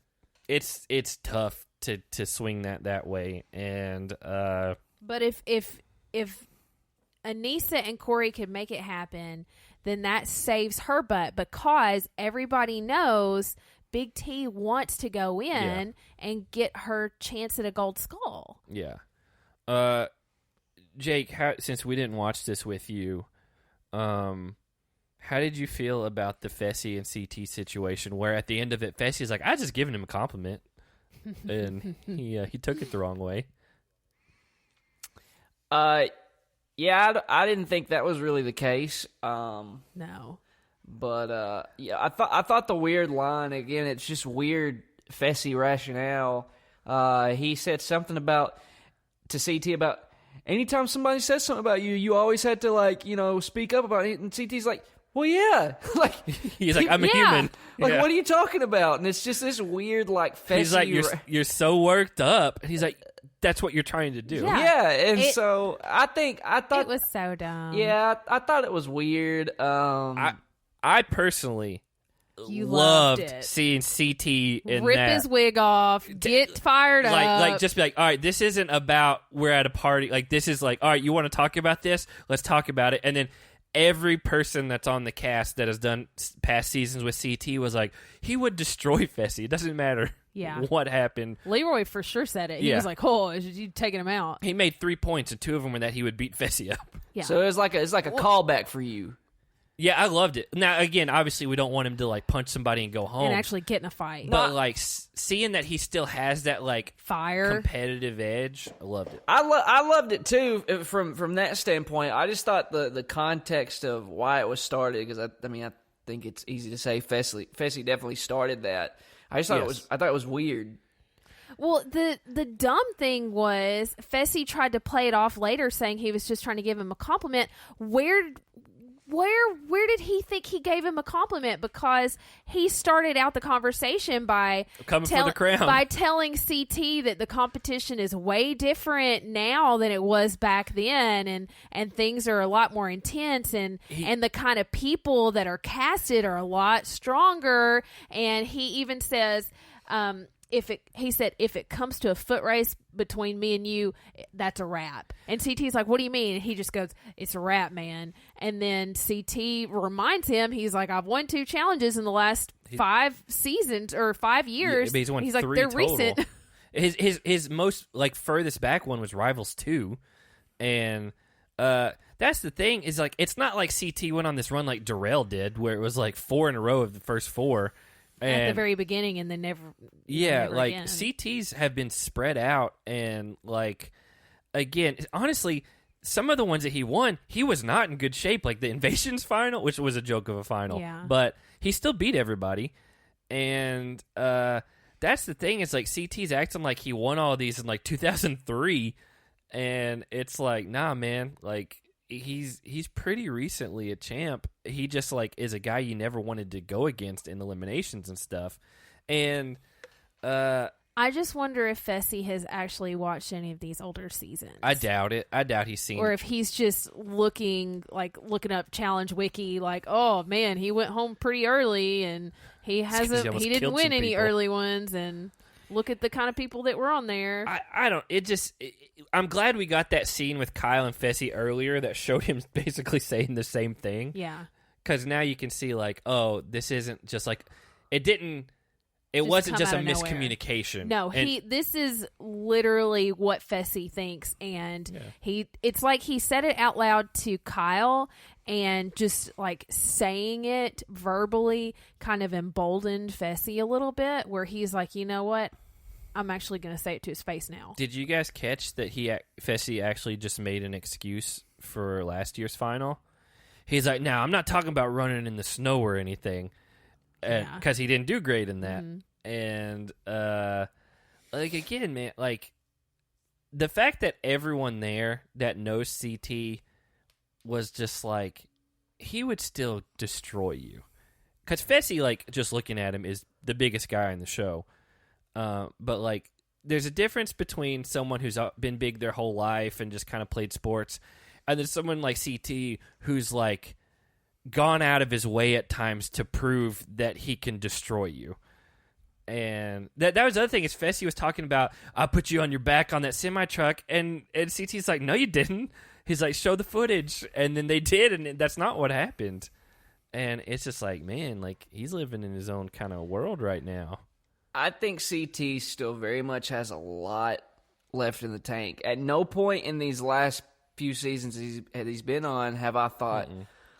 it's tough to swing that way. And but if Anissa and Corey could make it happen, then that saves her butt because everybody knows Big T wants to go in and get her chance at a gold skull. Yeah. Jake, since we didn't watch this with you, how did you feel about the Fessy and CT situation where at the end of it, Fessy's like, I just given him a compliment. And he took it the wrong way. Yeah, I didn't think that was really the case. No. But I thought the weird line, again, it's just weird Fessy rationale. He said something to CT about anytime somebody says something about you, you always had to speak up about it. And CT's like, well, yeah. He's like, I'm a human. What are you talking about? And it's just this weird Fessy. He's like, you're so worked up. And he's like, that's what you're trying to do. Yeah, and so I thought it was so dumb. Yeah, I thought it was weird. I personally loved seeing CT in rip that. His wig off, get fired up. Like just be like, all right, this isn't about we're at a party. Like this is like, all right, you want to talk about this? Let's talk about it. And then every person that's on the cast that has done past seasons with CT was like, he would destroy Fessy. It doesn't matter. what happened. Leroy for sure said it. He was like, "Oh, is you taking him out?" He made 3 points, and 2 of them were that he would beat Fessy up. Yeah. So it's like a callback for you. Yeah, I loved it. Now, again, obviously, we don't want him to like punch somebody and go home and actually get in a fight. But like seeing that he still has that like fire, competitive edge, I loved it. I loved it too from that standpoint. I just thought the context of why it was started, because I think it's easy to say Fessy definitely started that. I just thought it was weird. Well, the dumb thing was Fessy tried to play it off later, saying he was just trying to give him a compliment. Where did he think he gave him a compliment? Because he started out the conversation by for the crown, by telling CT that the competition is way different now than it was back then, and things are a lot more intense, and the kind of people that are casted are a lot stronger. And he even says, if it comes to a foot race between me and you, that's a wrap. And CT's like, what do you mean? And he just goes, it's a wrap, man. And then CT reminds him, he's like, I've won 2 challenges in the last 5 seasons or 5 years. Yeah, he's won 3 like, they're total. recent. His most like furthest back one was Rivals 2. And that's the thing, is like, it's not like CT went on this run like Darrell did, where it was like 4 in a row of the first 4. At the very beginning, and then never. Yeah, never like again. CTs have been spread out, and like, again, honestly, some of the ones that he won, he was not in good shape. Like the Invasions final, which was a joke of a final, but he still beat everybody. And that's the thing, is like CT's acting like he won all these in like 2003, and it's like, nah, man, like. He's pretty recently a champ. He just like is a guy you never wanted to go against in eliminations and stuff. And I just wonder if Fessy has actually watched any of these older seasons. I doubt it. I doubt he's seen or it. if he's just looking up Challenge Wiki, like, oh man, he went home pretty early and he didn't win any early ones, and look at the kind of people that were on there. I'm glad we got that scene with Kyle and Fessy earlier that showed him basically saying the same thing. Yeah. Because now you can see, like, oh, this isn't just like, it wasn't just a miscommunication. No, this is literally what Fessy thinks, and it's like he said it out loud to Kyle, and just like saying it verbally kind of emboldened Fessy a little bit, where he's like, you know what? I'm actually going to say it to his face now. Did you guys catch that Fessy actually just made an excuse for last year's final? He's like, no, I'm not talking about running in the snow or anything, because he didn't do great in that. Mm-hmm. And like, again, man, like the fact that everyone there that knows CT was just like, he would still destroy you. Because Fessy, like, just looking at him, is the biggest guy in the show. But, like, there's a difference between someone who's been big their whole life and just kind of played sports, and then someone like CT who's, like, gone out of his way at times to prove that he can destroy you. And that was the other thing, is Fessy was talking about, I put you on your back on that semi-truck, and CT's like, no, you didn't. He's like, show the footage. And then they did, and that's not what happened. And it's just like, man, like, he's living in his own kind of world right now. I think CT still very much has a lot left in the tank. At no point in these last few seasons he's been on have I thought,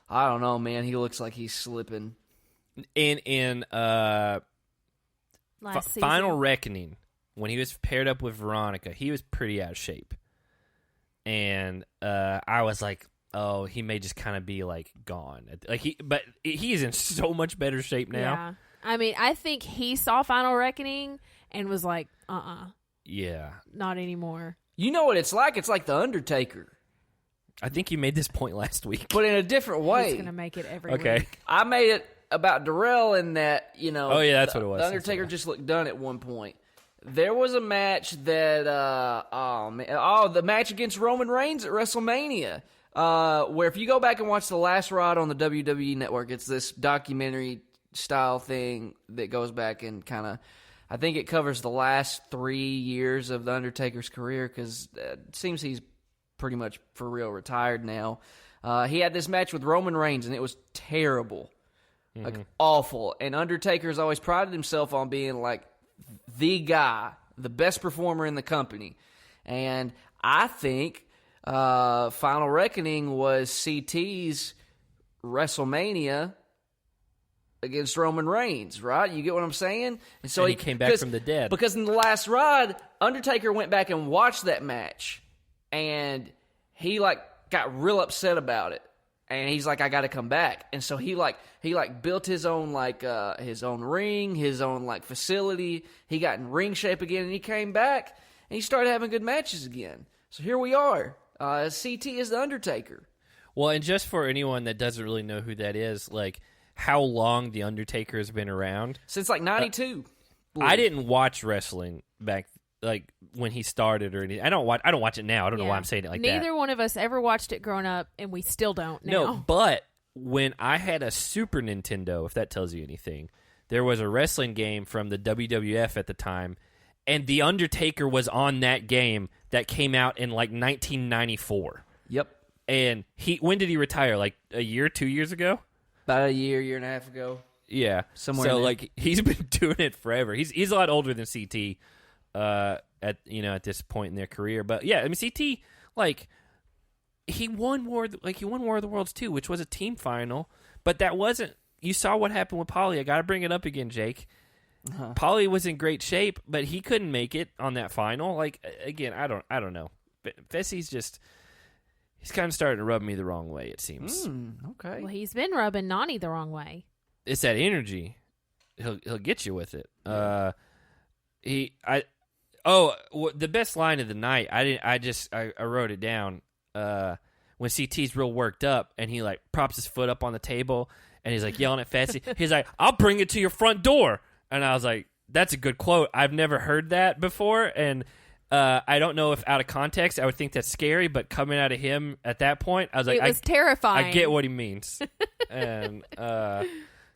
I don't know, man, he looks like he's slipping. In Final Reckoning, when he was paired up with Veronica, he was pretty out of shape. And I was like, oh, he may just kind of be like gone. But he's in so much better shape now. Yeah. I mean, I think he saw Final Reckoning and was like, yeah, not anymore. You know what it's like? It's like The Undertaker. I think you made this point last week. But in a different way. He's going to make it every week. I made it about Darrell in that, you know. Oh, yeah, that's what it was. The Undertaker just looked done at one point. There was a match that, the match against Roman Reigns at WrestleMania, where if you go back and watch The Last Ride on the WWE Network, it's this documentary style thing that goes back and kind of, I think it covers the last 3 years of The Undertaker's career, because it seems he's pretty much for real retired now. He had this match with Roman Reigns, and it was terrible. Like, awful. And Undertaker's always prided himself on being, like, the guy, the best performer in the company. And I think Final Reckoning was CT's WrestleMania against Roman Reigns, right? You get what I'm saying? And so he came back from the dead. Because in the last ride, Undertaker went back and watched that match, and he got real upset about it. And he's like, I got to come back. And so he built his own ring, his own facility. He got in ring shape again, and he came back and he started having good matches again. So here we are. CT is the Undertaker. Well, and just for anyone that doesn't really know who that is, how long the Undertaker has been around? Since 92. I didn't watch wrestling back when he started or anything. I don't watch it now. I don't know why I'm saying it like that. Neither one of us ever watched it growing up, and we still don't now. No, but when I had a Super Nintendo, if that tells you anything, there was a wrestling game from the WWF at the time, and The Undertaker was on that game that came out in 1994. Yep. And when did he retire? A year, 2 years ago? About a year and a half ago. Yeah. Somewhere. So he's been doing it forever. He's a lot older than CT. At this point in their career, but yeah, I mean CT he won War of the Worlds too, which was a team final, but that wasn't. You saw what happened with Paulie. I got to bring it up again, Jake. Paulie was in great shape, but he couldn't make it on that final. Again, I don't know. Fessy's he's kind of starting to rub me the wrong way. It seems. Okay. Well, he's been rubbing Nani the wrong way. It's that energy. He'll get you with it. Yeah. The best line of the night. I wrote it down. When CT's real worked up and he props his foot up on the table and he's yelling at Fessy. He's like, "I'll bring it to your front door." And I was like, "That's a good quote. I've never heard that before." And I don't know if out of context I would think that's scary, but coming out of him at that point, I was like, it was terrifying. I get what he means. And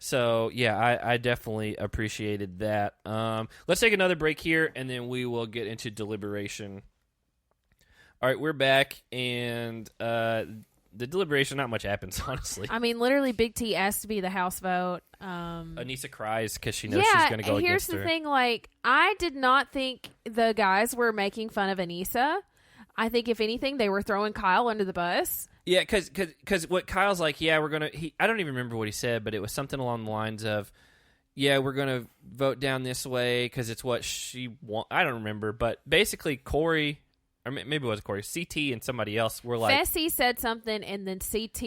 so, yeah, I definitely appreciated that. Let's take another break here, and then we will get into deliberation. All right, we're back, and the deliberation, not much happens, honestly. I mean, literally, Big T asked to be the house vote. Anissa cries because she knows she's going to go against her. Here's the thing, I did not think the guys were making fun of Anissa. I think, if anything, they were throwing Kyle under the bus. Yeah, because what Kyle's like, yeah, we're going to... I don't even remember what he said, but it was something along the lines of, yeah, we're going to vote down this way because it's what she wants. I don't remember, but basically Corey, or maybe it was Corey, CT and somebody else were like... Fessy said something, and then CT,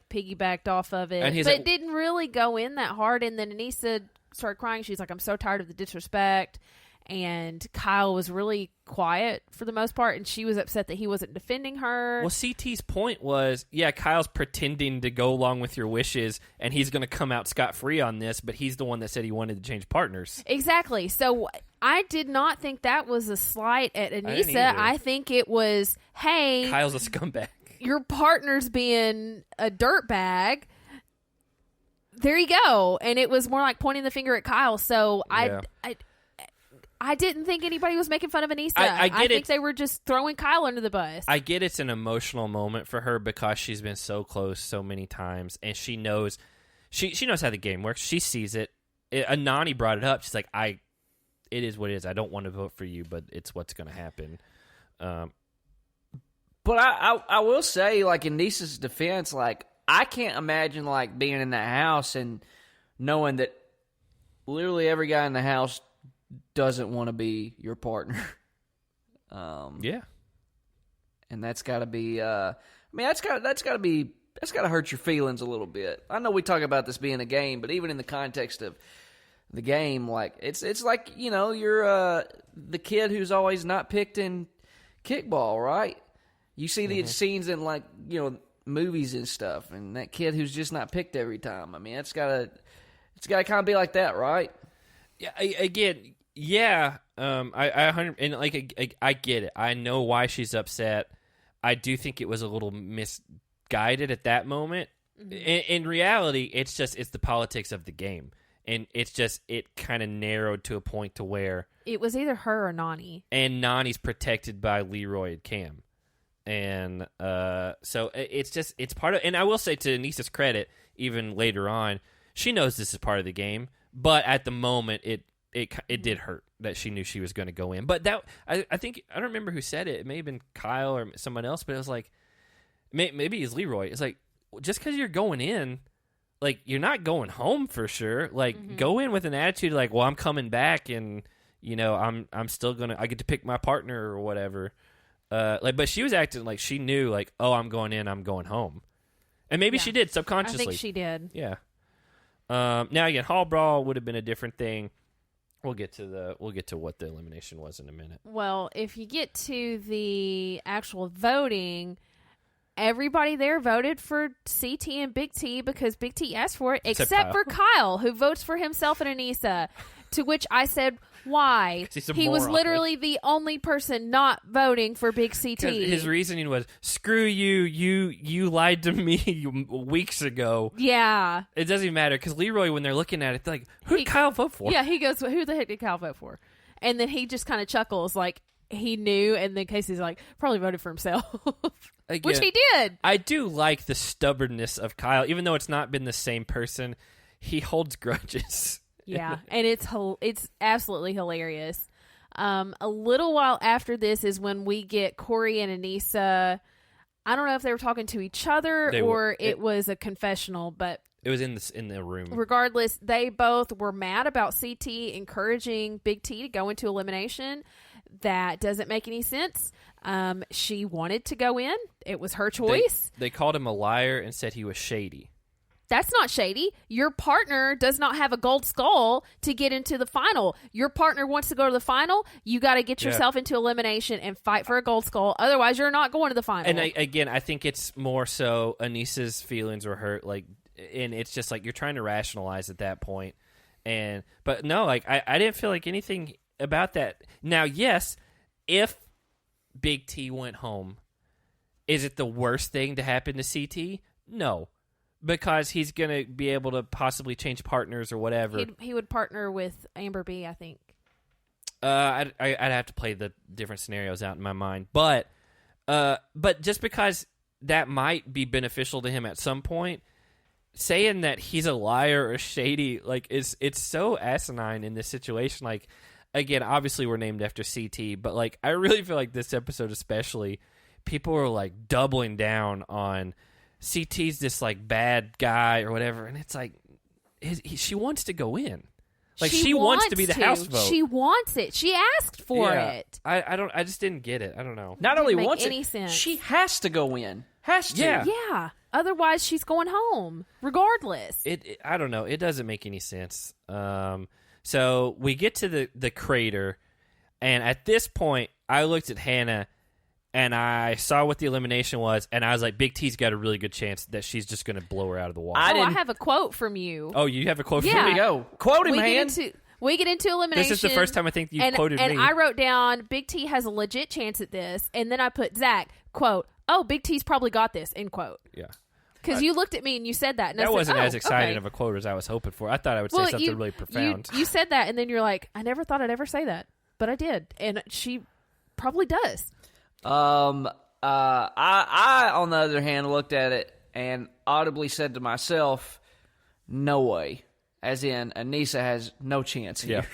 piggybacked off of it. And but it didn't really go in that hard, and then Anissa started crying. She's like, I'm so tired of the disrespect. And Kyle was really quiet for the most part, and she was upset that he wasn't defending her. Well, CT's point was, yeah, Kyle's pretending to go along with your wishes, and he's going to come out scot-free on this, but he's the one that said he wanted to change partners. Exactly. So I did not think that was a slight at Anissa. I think it was, hey... Kyle's a scumbag. Your partner's being a dirtbag. There you go. And it was more like pointing the finger at Kyle. So yeah. I didn't think anybody was making fun of Anissa. I think they were just throwing Kyle under the bus. I get it's an emotional moment for her because she's been so close so many times, and she knows she knows how the game works. She sees it. Anani brought it up. She's like, it is what it is. I don't want to vote for you, but it's what's going to happen. But I will say, in Anissa's defense, I can't imagine being in that house and knowing that literally every guy in the house doesn't want to be your partner. Yeah. And that's got to be that's got to hurt your feelings a little bit. I know we talk about this being a game, but even in the context of the game, it's like, you're the kid who's always not picked in kickball, right? You see these scenes in movies and stuff, and that kid who's just not picked every time. I mean, it's got to kind of be like that, right? Yeah, again, yeah. I get it. I know why she's upset. I do think it was a little misguided at that moment. Mm-hmm. In reality, it's the politics of the game, and it kind of narrowed to a point to where it was either her or Nani, and Nani's protected by Leroy and Cam, and so it's part of. And I will say, to Anissa's credit, even later on, she knows this is part of the game. But at the moment, it did hurt that she knew she was going to go in. But that I think I don't remember who said it. It may have been Kyle or someone else, but it was like maybe it's Leroy. It's like just because you're going in, like you're not going home for sure. Like go in with an attitude like, well, I'm coming back, and I'm still I get to pick my partner or whatever. But she was acting like she knew, like, oh, I'm going in, I'm going home, and maybe she did subconsciously. I think she did. Yeah. Now again, Hall Brawl would have been a different thing. We'll get to what the elimination was in a minute. Well, if you get to the actual voting, everybody there voted for CT and Big T because Big T asked for it, except for Kyle, who votes for himself and Anissa. To which I said, why? He was literally the only person not voting for Big CT. His reasoning was, screw you, you lied to me weeks ago. Yeah. It doesn't even matter, because Leroy, when they're looking at it, they're like, who did Kyle vote for? Yeah, he goes, who the heck did Kyle vote for? And then he just kind of chuckles, like he knew, and then Casey's like, probably voted for himself. Again, which he did. I do like the stubbornness of Kyle, even though it's not been the same person. He holds grudges. Yeah, and it's absolutely hilarious. A little while after this is when we get Corey and Anissa. I don't know if they were talking to each other or it was a confessional, but it was in the room. Regardless, they both were mad about CT encouraging Big T to go into elimination. That doesn't make any sense. She wanted to go in. It was her choice. They called him a liar and said he was shady. That's not shady. Your partner does not have a gold skull to get into the final. Your partner wants to go to the final. You got to get yourself into elimination and fight for a gold skull. Otherwise, you're not going to the final. And I think it's more so Anissa's feelings were hurt. Like, and it's just like you're trying to rationalize at that point. But no, like I didn't feel like anything about that. Now, yes, if Big T went home, is it the worst thing to happen to CT? No. Because he's going to be able to possibly change partners or whatever. He would partner with Amber B, I think. I'd have to play the different scenarios out in my mind. But just because that might be beneficial to him at some point, saying that he's a liar or shady, like, it's so asinine in this situation. Like, again, obviously we're named after CT, but, like, I really feel like this episode especially, people are, like, doubling down on CT's this like bad guy or whatever, and it's like she wants to go in, like she wants to be the house vote. She wants it. She asked for it. I just didn't get it. I don't know. Not only wants any it, sense. She has to go in. Has to. Yeah. Otherwise, she's going home regardless. I don't know. It doesn't make any sense. So we get to the crater, and at this point, I looked at Hannah. And I saw what the elimination was, and I was like, Big T's got a really good chance that she's just going to blow her out of the water. I have a quote from you. Oh, you have a quote from me? me? Here we go. Quote him, man. We get into elimination. This is the first time I think you've quoted me. And I wrote down, Big T has a legit chance at this. And then I put, Zach, quote, oh, Big T's probably got this, end quote. Yeah. Because you looked at me and you said that. And that wasn't as exciting of a quote as I was hoping for. I thought I would say something really profound. You said that, and then you're like, I never thought I'd ever say that. But I did. And she probably does. I, on the other hand, looked at it and audibly said to myself, no way. As in, Anissa has no chance here.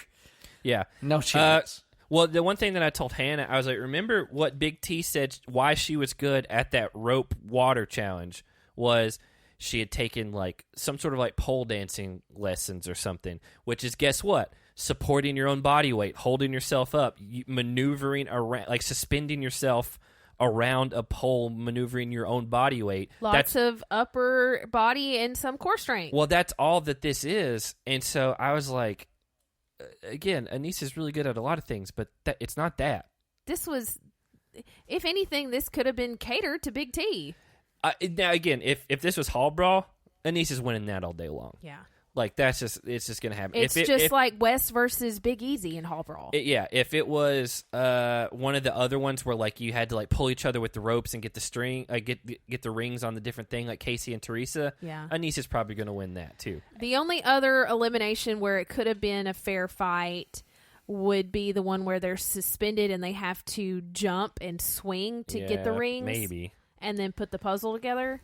Yeah. No chance. Well, the one thing that I told Hannah, I was like, remember what Big T said why she was good at that rope water challenge was she had taken like some sort of like pole dancing lessons or something, which is, guess what? Supporting your own body weight, holding yourself up, maneuvering around, like suspending yourself around a pole, maneuvering your own body weight. Lots of upper body and some core strength. Well, that's all that this is. And so I was like, again, Anissa's really good at a lot of things, but it's not that. This was, if anything, this could have been catered to Big T. Now, again, if this was Hall Brawl, Anissa's winning that all day long. Yeah. Like, it's just going to happen. It's just like West versus Big Easy in Hall Brawl. If it was one of the other ones where, like, you had to, like, pull each other with the ropes and get the string, get the rings on the different thing, like Casey and Teresa, Anissa's probably going to win that, too. The only other elimination where it could have been a fair fight would be the one where they're suspended and they have to jump and swing to get the rings. Maybe. And then put the puzzle together.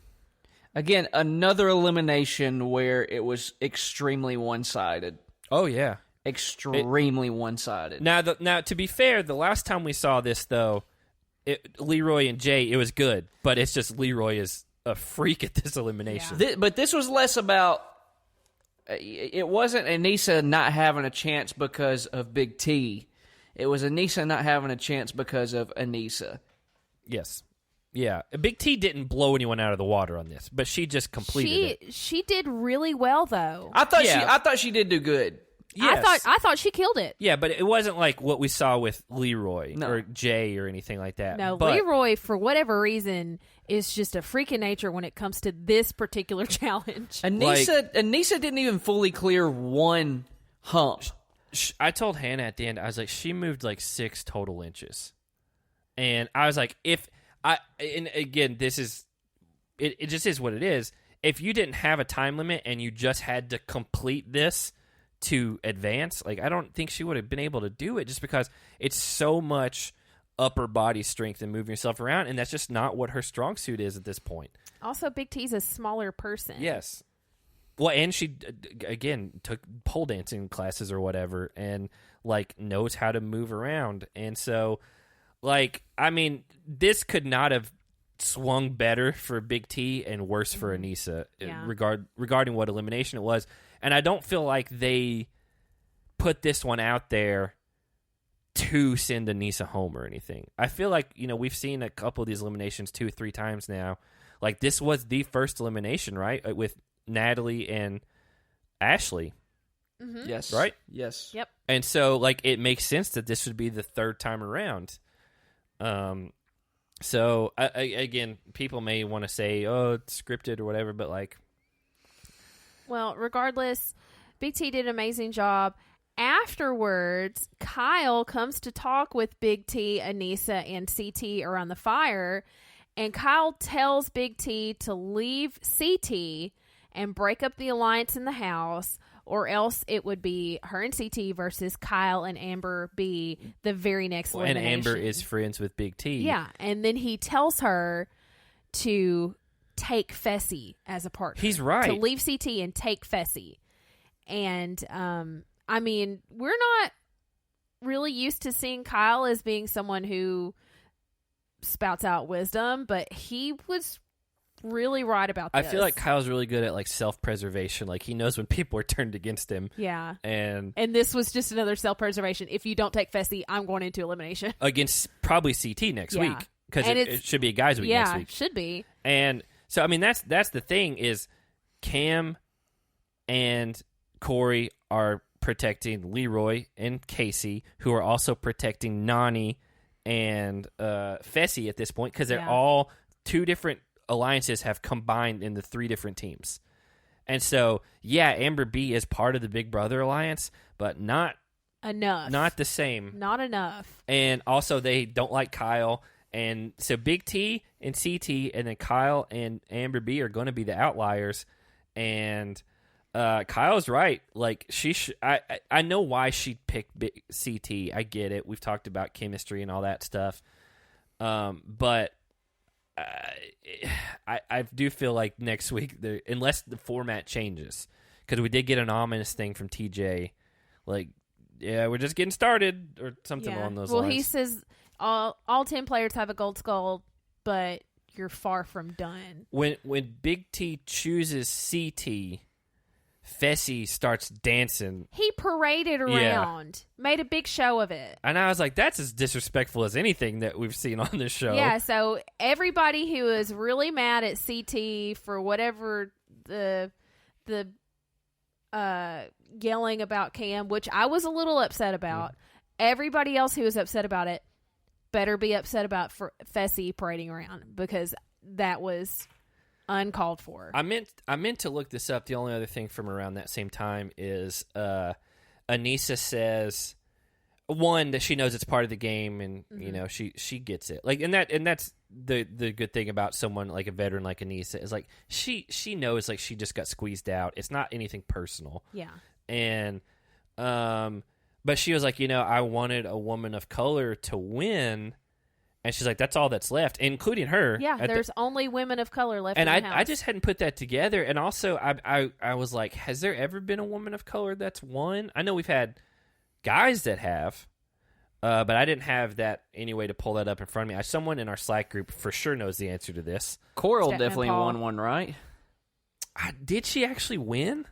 Again, another elimination where it was extremely one-sided. Oh, yeah. extremely one-sided. Now, to be fair, the last time we saw this, though, Leroy and Jeyyy, it was good, but it's just Leroy is a freak at this elimination. Yeah. But this was less about. It wasn't Aneesa not having a chance because of Big T. It was Aneesa not having a chance because of Aneesa. Yes. Yeah. Big T didn't blow anyone out of the water on this, but she just completed it. She did really well, though. I thought she did do good. Yes. I thought she killed it. Yeah, but it wasn't like what we saw with Leroy No. or Jeyyy or anything like that. No, but Leroy, for whatever reason, is just a freak of nature when it comes to this particular challenge. Aneesa didn't even fully clear one hump. I told Hannah at the end, I was like, she moved like 6 total inches. And I was like, and again, this is, it just is what it is. If you didn't have a time limit and you just had to complete this to advance, like, I don't think she would have been able to do it just because it's so much upper body strength and moving yourself around, and that's just not what her strong suit is at this point. Also, Big T's a smaller person. Yes. Well, and she, again, took pole dancing classes or whatever and, like, knows how to move around. And so, like, I mean, this could not have swung better for Big T and worse for Aneesa regarding what elimination it was. And I don't feel like they put this one out there to send Aneesa home or anything. I feel like, we've seen a couple of these eliminations 2 or 3 times now. Like, this was the first elimination, right? With Natalie and Ashley. Mm-hmm. Yes. Right? Yes. Yep. And so, like, it makes sense that this would be the 3rd time around. So, again, people may want to say, oh, it's scripted or whatever, but, like... Well, regardless, Big T did an amazing job. Afterwards, Kyle comes to talk with Big T, Aneesa, and CT around the fire, and Kyle tells Big T to leave CT and break up the alliance in the house, or else it would be her and CT versus Kyle and Amber B the very next elimination. And Amber is friends with Big T. Yeah, and then he tells her to take Fessy as a partner. He's right. To leave CT and take Fessy. And, I mean, we're not really used to seeing Kyle as being someone who spouts out wisdom, but he was really right about this. I feel like Kyle's really good at, like, self-preservation. Like, he knows when people are turned against him. Yeah. And this was just another self-preservation. If you don't take Fessy, I'm going into elimination. Against probably CT next week. Because it should be a guys' week next week. Yeah, should be. And so, I mean, that's the thing is Cam and Corey are protecting Leroy and Casey, who are also protecting Nany and Fessy at this point because they're all 2 different alliances have combined in the 3 different teams. And so, yeah, Amber B is part of the Big Brother alliance, but not enough. Not the same. Not enough. And also, they don't like Kyle. And so Big T and CT and then Kyle and Amber B are going to be the outliers. And Kyle's right. Like, I know why she picked CT. I get it. We've talked about chemistry and all that stuff. But I do feel like next week, unless the format changes, because we did get an ominous thing from TJ, like, yeah, we're just getting started or something along those lines. Well, he says all 10 players have a gold skull, but you're far from done. When Big T chooses CT, Fessy starts dancing. He paraded around, made a big show of it. And I was like, that's as disrespectful as anything that we've seen on this show. Yeah, so everybody who is really mad at CT for whatever the yelling about Cam, which I was a little upset about, everybody else who was upset about it better be upset about Fessy parading around, because that was uncalled for. I meant to look this up. The only other thing from around that same time is Aneesa says, one, that she knows it's part of the game, and you know she gets it. Like, and that's the good thing about someone like a veteran like Aneesa is, like, she knows, like, she just got squeezed out. It's not anything personal. Yeah. And but she was like, I wanted a woman of color to win. And she's like, that's all that's left, including her. Yeah, there's only women of color left in the house. I just hadn't put that together. And also, I was like, has there ever been a woman of color that's won? I know we've had guys that have, but I didn't have that any way to pull that up in front of me. Someone in our Slack group for sure knows the answer to this. Coral definitely won one, right? Did she actually win?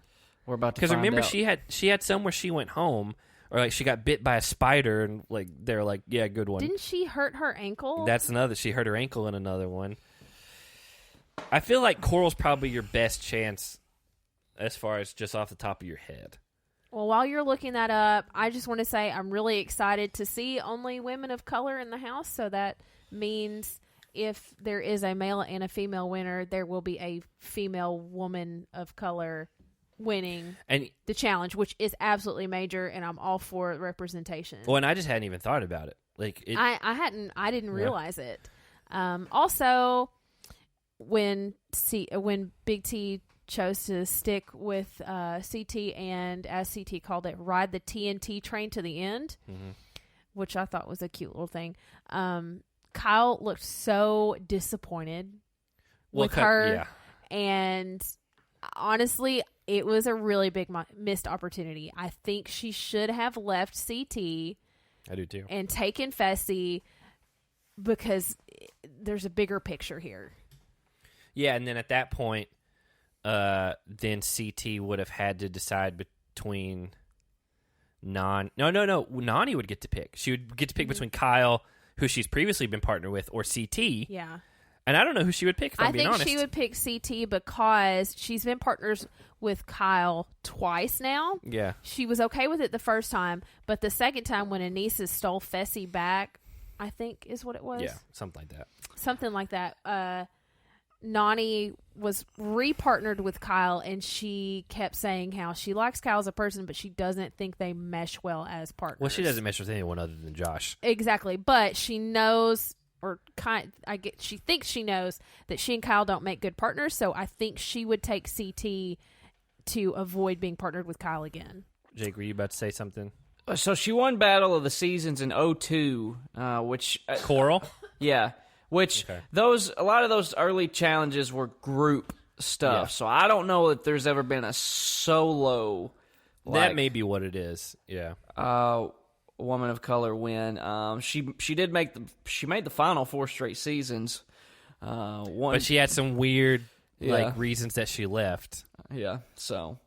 We're about to because remember out. she had some where she went home or like she got bit by a spider and like they're like yeah good one. Didn't she hurt her ankle? That's another. She hurt her ankle in another one. I feel like Coral's probably your best chance as far as just off the top of your head. Well, while you're looking that up, I just want to say I'm really excited to see only women of color in the house. So that means if there is a male and a female winner, there will be a female woman of color winning the challenge, which is absolutely major, and I'm all for representation. Well, and I just hadn't even thought about it. I didn't realize it. Also, when Big T chose to stick with CT and, as CT called it, ride the TNT train to the end, which I thought was a cute little thing. Kyle looked so disappointed with her, and honestly, it was a really big missed opportunity. I think she should have left CT. I do too. And taken Fessy because there's a bigger picture here. Yeah, and then at that point, then CT would have had to decide between Nani would get to pick. She would get to pick between Kyle, who she's previously been partnered with, or CT. Yeah. And I don't know who she would pick, if I'm being honest. I think she would pick CT because she's been partners with Kyle twice now. Yeah. She was okay with it the first time, but the second time when Anissa stole Fessy back, I think is what it was. Yeah, something like that. Something like that. Nani was re-partnered with Kyle, and she kept saying how she likes Kyle as a person, but she doesn't think they mesh well as partners. Well, she doesn't mesh with anyone other than Josh. Exactly, but she knows, she thinks she knows that she and Kyle don't make good partners, so I think she would take CT to avoid being partnered with Kyle again. Jake, were you about to say something? So she won Battle of the Seasons in 2002, which... Coral? Yeah. Which a lot of those early challenges were group stuff. Yeah. So I don't know if there's ever been a solo. That may be what it is. Yeah. Woman of color win. She made the final 4 straight seasons. But she had some weird reasons that she left. Yeah. So.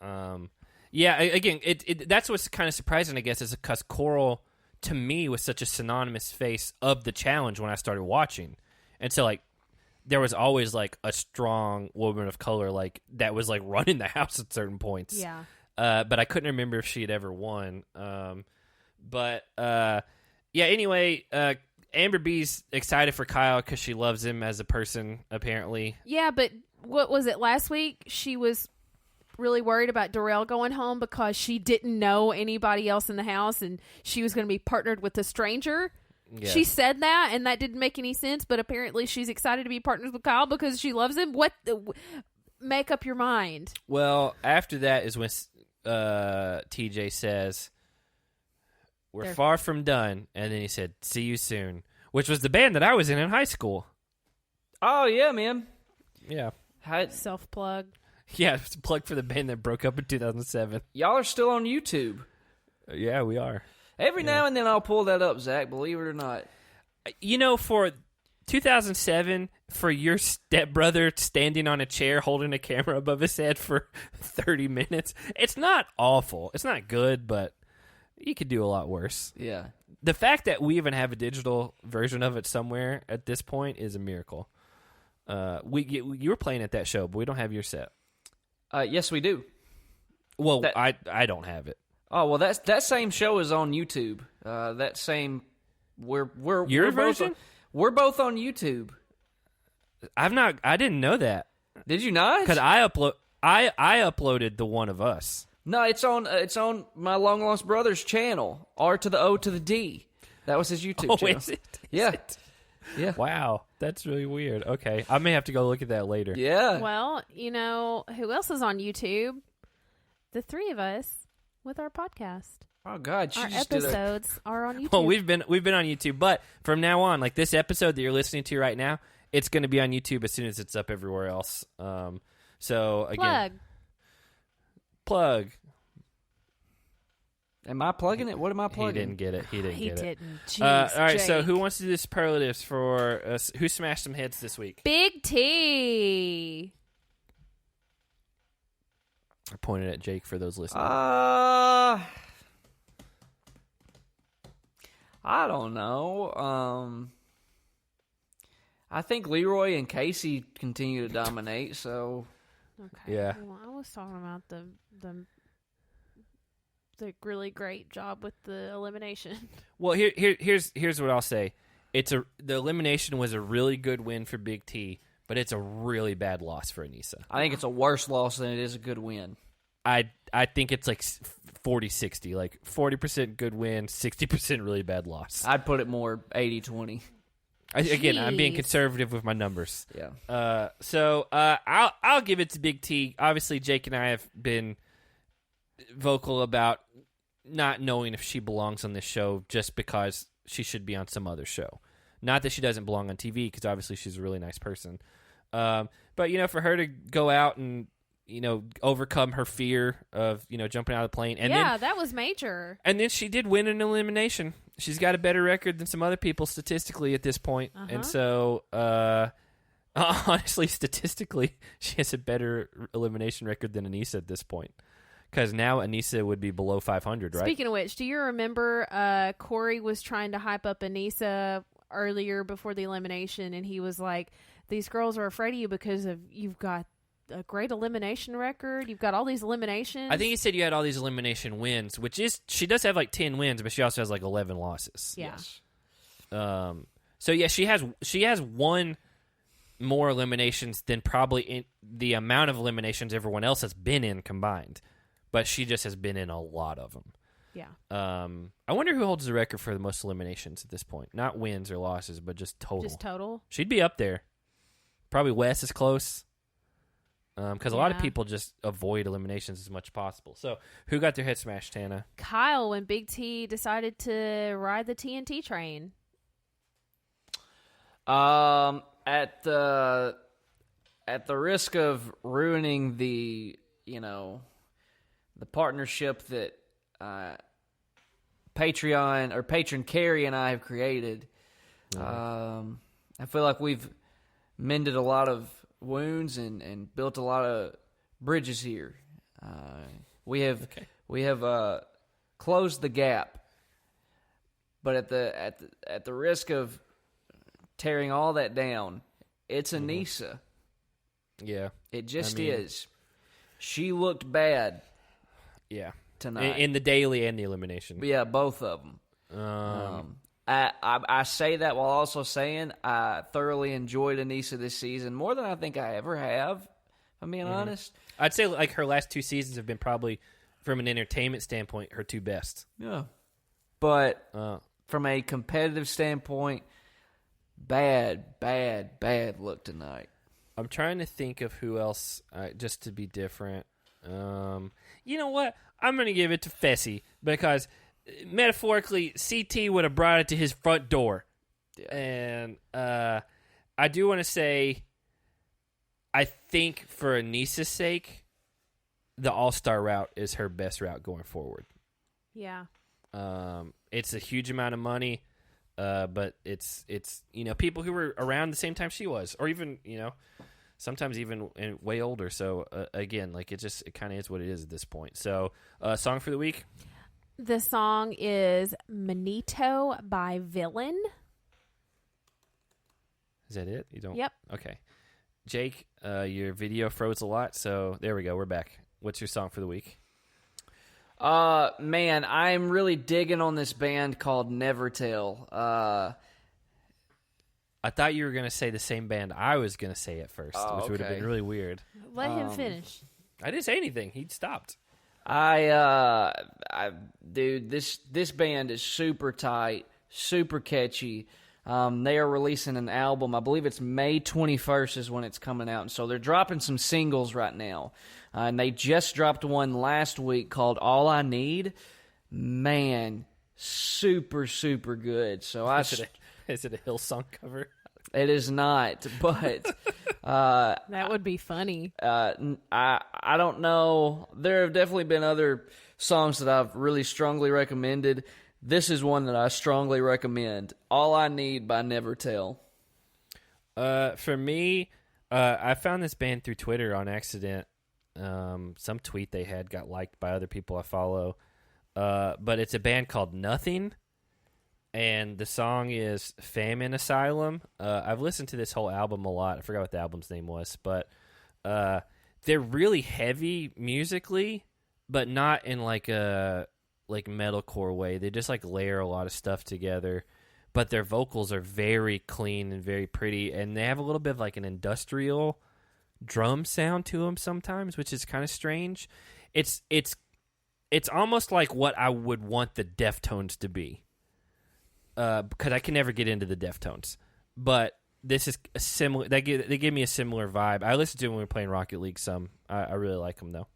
Yeah. Again, that's what's kind of surprising, I guess, is because Coral, to me, was such a synonymous face of the challenge when I started watching. And so, like, there was always, like, a strong woman of color, like, that was, like, running the house at certain points. Yeah. But I couldn't remember if she had ever won. Anyway, Amber B's excited for Kyle because she loves him as a person, apparently. Yeah, but what was it, last week? She was really worried about Darrell going home because she didn't know anybody else in the house and she was going to be partnered with a stranger. Yeah. She said that, and that didn't make any sense, but apparently she's excited to be partners with Kyle because she loves him. Make up your mind. Well, after that is when TJ says, we're far from done, and then he said, see you soon, which was the band that I was in high school. Oh, yeah, man. Yeah. Self-plug. Yeah, it's a plug for the band that broke up in 2007. Y'all are still on YouTube. Yeah, we are. Every now and then I'll pull that up, Zach, believe it or not. You know, for 2007, for your stepbrother standing on a chair holding a camera above his head for 30 minutes, it's not awful. It's not good, but you could do a lot worse. Yeah. The fact that we even have a digital version of it somewhere at this point is a miracle. You were playing at that show, but we don't have your set. Yes, we do. Well, I don't have it. Oh well, that same show is on YouTube. That same we're your version. We're both on YouTube. I didn't know that. Did you not? Because I uploaded the one of us. No, it's on my long lost brother's channel. R to the O to the D. That was his YouTube channel. Is it? Yeah. Yeah. Wow, that's really weird. Okay, I may have to go look at that later. Yeah. Well, you know who else is on YouTube? The 3 of us with our podcast. Oh God, our episodes are on YouTube. Well, we've been on YouTube, but from now on, like this episode that you're listening to right now, it's going to be on YouTube as soon as it's up everywhere else. So again, plug. Am I plugging it? What am I plugging? He didn't get it. He didn't get it. Jeez, all right, Jake. so who wants to do the superlatives for us? Who smashed some heads this week? Big T. I pointed at Jake for those listening. I don't know. I think Leroy and Casey continue to dominate, so... Okay. Yeah. Well, I was talking about the really great job with the elimination. Well, here's what I'll say. The elimination was a really good win for Big T, but it's a really bad loss for Aneesa. I think it's a worse loss than it is a good win. I think it's like 40-60, like 40% good win, 60% really bad loss. I'd put it more 80-20. Again, I'm being conservative with my numbers. Yeah. So I'll give it to Big T. Obviously, Jake and I have been vocal about not knowing if she belongs on this show just because she should be on some other show. Not that she doesn't belong on TV, because obviously she's a really nice person. But, for her to go out and, overcome her fear of, jumping out of the plane. And that was major. And then she did win an elimination. She's got a better record than some other people statistically at this point. Uh-huh. And so, honestly, statistically, she has a better elimination record than Aneesa at this point. Because now Aneesa would be below 500, right? Speaking of which, do you remember Corey was trying to hype up Aneesa earlier before the elimination, and he was like, these girls are afraid of you because you've got a great elimination record. You've got all these eliminations. I think he said you had all these elimination wins, which is, she does have like 10 wins, but she also has like 11 losses. Yeah. Yes. So yeah, she has one more eliminations than probably in the amount of eliminations everyone else has been in combined. But she just has been in a lot of them. Yeah. I wonder who holds the record for the most eliminations at this point. Not wins or losses, but just total. Just total? She'd be up there. Probably Wes is close. Because a lot of people just avoid eliminations as much as possible. So, who got their head smashed, Tana? Kyle, when Big T decided to ride the TNT train. At the risk of ruining the partnership that patron Keri and I have created, I feel like we've mended a lot of wounds and built a lot of bridges here. We have closed the gap, but at the risk of tearing all that down, it's Aneesa. Yeah, it just is. She looked bad. Yeah, tonight in the daily and the elimination. Yeah, both of them. I say that while also saying I thoroughly enjoyed Aneesa this season more than I think I ever have. If I'm being honest, I'd say like her last two seasons have been probably, from an entertainment standpoint, her two best. Yeah, but from a competitive standpoint, bad look tonight. I'm trying to think of who else, just to be different. You know what? I'm going to give it to Fessy because, metaphorically, CT would have brought it to his front door. Yeah. And I do want to say, I think for Aneesa's sake, the All-Star route is her best route going forward. Yeah. It's a huge amount of money, but it's people who were around the same time she was, or even, sometimes even way older. So, again, like it kind of is what it is at this point. So, song for the week? The song is Manito by Villain. Is that it? You don't? Yep. Okay. Jake, your video froze a lot, so there we go. We're back. What's your song for the week? Man, I'm really digging on this band called Nevertell. I thought you were going to say the same band I was going to say at first, which would have been really weird. Let him finish. I didn't say anything. He stopped. Dude, this band is super tight, super catchy. They are releasing an album. I believe it's May 21st is when it's coming out. And so they're dropping some singles right now. And they just dropped one last week called All I Need. Man, super, super good. So Is it a Hillsong cover? It is not, but that would be funny. I don't know. There have definitely been other songs that I've really strongly recommended. This is one that I strongly recommend. All I Need by Never Tell. For me, I found this band through Twitter on accident. Some tweet they had got liked by other people I follow. But it's a band called Nothing, and the song is Famine Asylum. I've listened to this whole album a lot. I forgot what the album's name was, but they're really heavy musically, but not in like a metalcore way. They just like layer a lot of stuff together, but their vocals are very clean and very pretty, and they have a little bit of like an industrial drum sound to them sometimes, which is kind of strange. It's almost like what I would want the Deftones to be, because I can never get into the Deftones, but this is a similar. They give me a similar vibe. I listened to them when we were playing Rocket League some. I really like them though.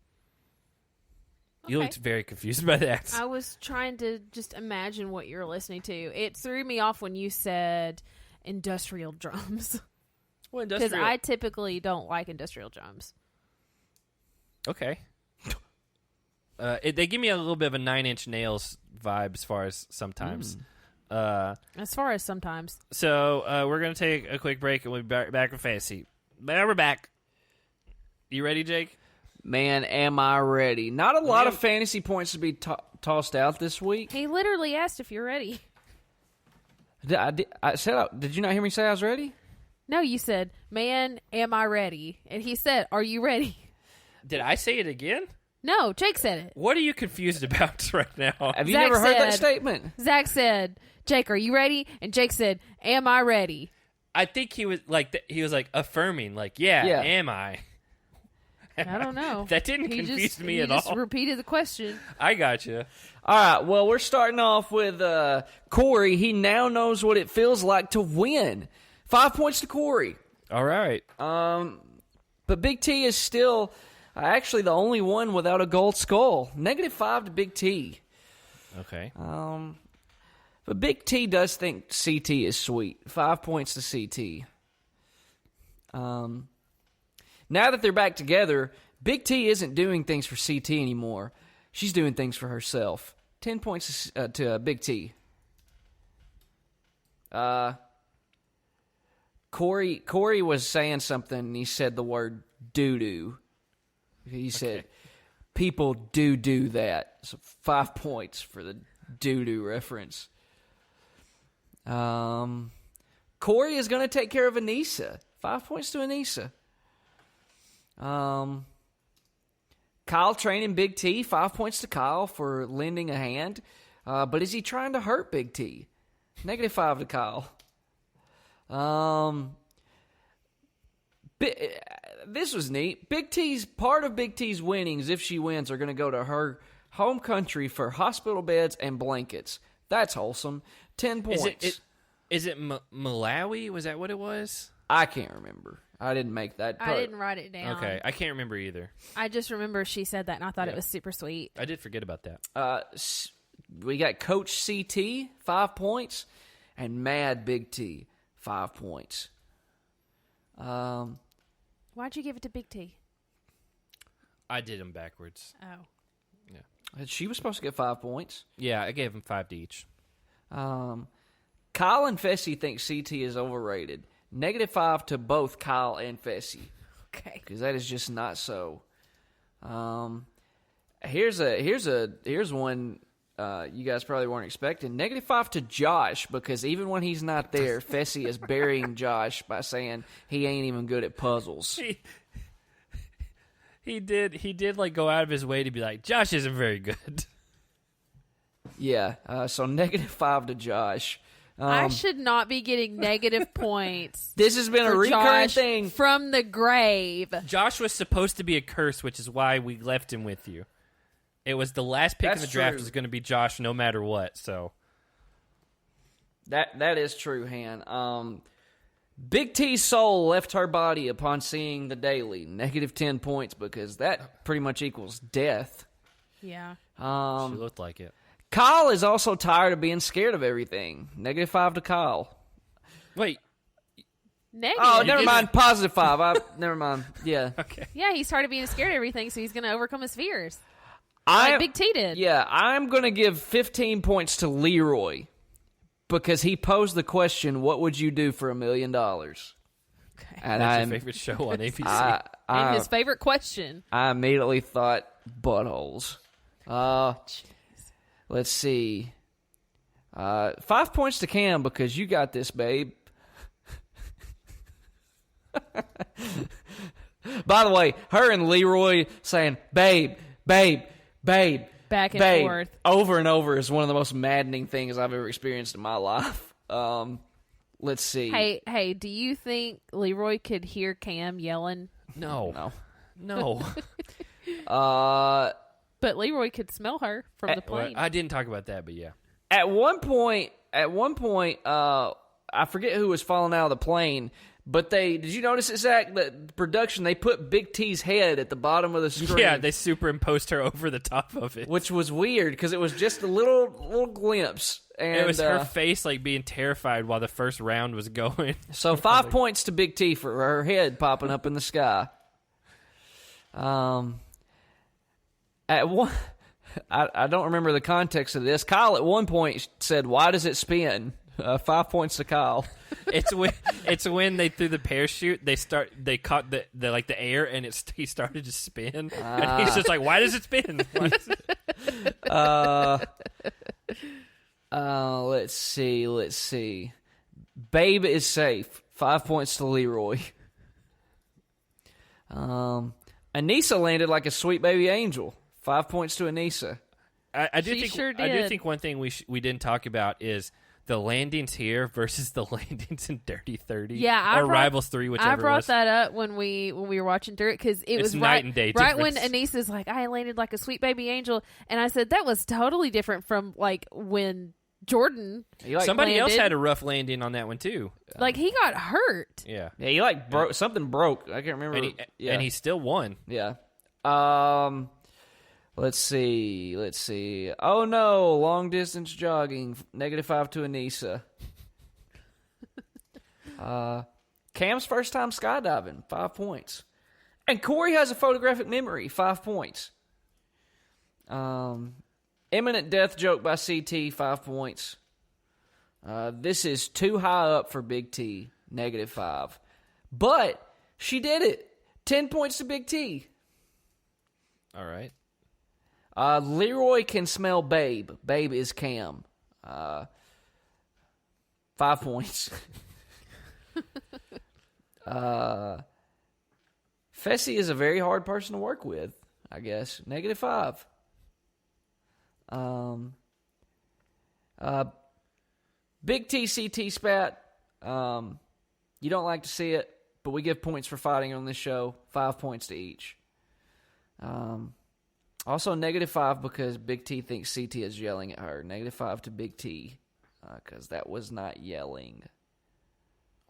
Okay. You looked very confused by that. I was trying to just imagine what you're listening to. It threw me off when you said industrial drums. Well, because I typically don't like industrial drums. Okay. They give me a little bit of a Nine Inch Nails vibe as far as sometimes. As far as sometimes. So we're going to take a quick break and we'll be back with Fantasy. Now we're back. You ready, Jake? Man, am I ready. Not a lot of fantasy points to be tossed out this week. He literally asked if you're ready. Did you not hear me say I was ready? No, you said, man, am I ready? And he said, are you ready? Did I say it again? No, Jake said it. What are you confused about right now? Have you never heard that statement? Zach said, Jake, are you ready? And Jake said, am I ready? I think he was like affirming, like, yeah, am I? I don't know. That didn't confuse me at all. He just repeated the question. I got you. All right, well, we're starting off with Corey. He now knows what it feels like to win. 5 points to Corey. All right. But Big T is still actually the only one without a gold skull. -5 to Big T. Okay. But Big T does think CT is sweet. 5 points to CT. Now that they're back together, Big T isn't doing things for CT anymore. She's doing things for herself. 10 points to Big T. Corey was saying something, and he said the word doo-doo. He said, people do that. So 5 points for the doo-doo reference. Corey is going to take care of Anissa. 5 points to Anissa. Kyle training Big T. 5 points to Kyle for lending a hand. But is he trying to hurt Big T? -5 to Kyle. This was neat. Part of Big T's winnings, if she wins, are going to go to her home country for hospital beds and blankets. That's wholesome. 10 points. Is it Malawi? Was that what it was? I can't remember. I didn't make that. I didn't write it down. Okay, I can't remember either. I just remember she said that, and I thought it was super sweet. I did forget about that. We got Coach CT, 5 points, and Mad Big T, 5 points. Why'd you give it to Big T? I did them backwards. Oh. Yeah. She was supposed to get 5 points. Yeah, I gave them 5 to each. Kyle and Fessy think CT is overrated. -5 to both Kyle and Fessy. Okay. Because that is just not so. Here's one you guys probably weren't expecting. -5 to Josh, because even when he's not there, Fessy is burying Josh by saying he ain't even good at puzzles. He did like go out of his way to be like, Josh isn't very good. Yeah, so -5 to Josh. I should not be getting negative points. This has been a recurring thing. From the grave. Josh was supposed to be a curse, which is why we left him with you. It was the last pick of the draft was going to be Josh no matter what, so. That is true, Han. Big T's soul left her body upon seeing the daily. -10 points, because that pretty much equals death. Yeah. She looked like it. Kyle is also tired of being scared of everything. -5 to Kyle. Wait. Negative. Oh, never mind. +5. Never mind. Yeah. Okay. Yeah, he's tired of being scared of everything, so he's going to overcome his fears. Like Big T did. Yeah, I'm going to give 15 points to Leroy because he posed the question, what would you do for $1 million? Okay. And that's your favorite show on ABC. And his favorite question. I immediately thought buttholes. Let's see. 5 points to Cam because you got this, babe. By the way, her and Leroy saying, babe, back and forth over and over is one of the most maddening things I've ever experienced in my life. Let's see. Hey, do you think Leroy could hear Cam yelling? No. But Leroy could smell her from the plane. Well, I didn't talk about that, but yeah. At one point, I forget who was falling out of the plane, but did you notice it, Zach? The production, they put Big T's head at the bottom of the screen. Yeah, they superimposed her over the top of it. Which was weird, because it was just a little glimpse. And it was her face like being terrified while the first round was going. So 5 points to Big T for her head popping up in the sky. At one, I don't remember the context of this. Kyle at one point said, "Why does it spin?" 5 points to Kyle. It's when they threw the parachute. They caught the air and he started to spin. And he's just like, "Why does it spin?" Let's see. Babe is safe. 5 points to Leroy. Anissa landed like a sweet baby angel. 5 points to Anissa. I do did. think one thing we didn't talk about is the landings here versus the landings in Dirty 30. Yeah, Rivals 3, whichever. I brought that up when we were watching through it because it was night and day right when difference. Anissa's like, I landed like a sweet baby angel, and I said that was totally different from like when Jordyn. Somebody else landed. had a rough landing on that one too. Like he got hurt. Yeah, he broke something. Broke. I can't remember. And he still won. Yeah. Let's see. Oh no, long distance jogging. -5 to Anissa. Cam's first time skydiving. 5 points. And Corey has a photographic memory. 5 points. Imminent death joke by CT. 5 points. This is too high up for Big T. -5. But she did it. 10 points to Big T. All right. Leroy can smell Babe. Babe is Cam. 5 points. Fessy is a very hard person to work with, I guess. -5. Big T, CT spat. You don't like to see it, but we give points for fighting on this show. 5 points to each. Also -5 because Big T thinks CT is yelling at her. -5 to Big T because that was not yelling.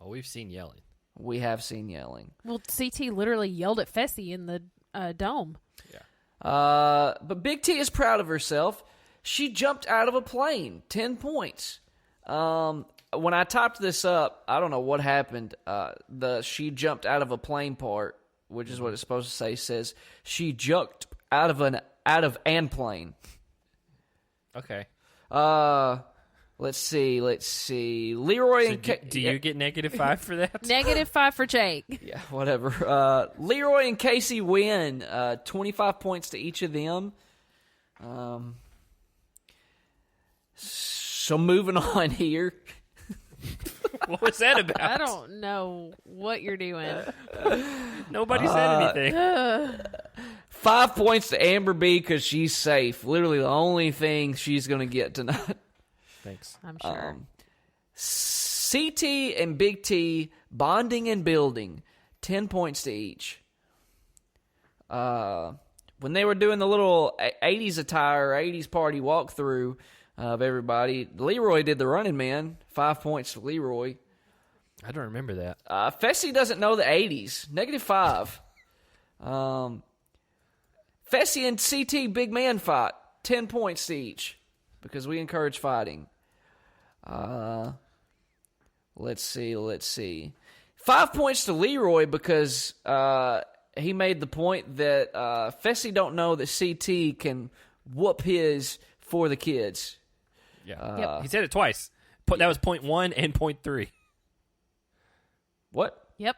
Oh, we've seen yelling. We have seen yelling. Well, CT literally yelled at Fessy in the dome. Yeah. But Big T is proud of herself. She jumped out of a plane. 10 points. When I typed this up, I don't know what happened. The she jumped out of a plane part, which is what it's supposed to say, says she jumped out of an plane. Okay. Let's see. Leroy and do you get -5 for that? -5 for Jake. Yeah, whatever. Leroy and Casey win. 25 points to each of them. So moving on here. What was that about? I don't know what you're doing. Nobody said anything. 5 points to Amber B because she's safe. Literally the only thing she's going to get tonight. Thanks. I'm sure. CT and Big T bonding and building. 10 points to each. When they were doing the little 80s attire, 80s party walkthrough of everybody, Leroy did the running man. 5 points to Leroy. I don't remember that. Fessy doesn't know the 80s. -5. Fessy and CT big man fight. 10 points to each because we encourage fighting. Let's see. 5 points to Leroy because he made the point that Fessy don't know that CT can whoop his for the kids. Yeah, he said it twice. That was point 1 and point 3. What? Yep.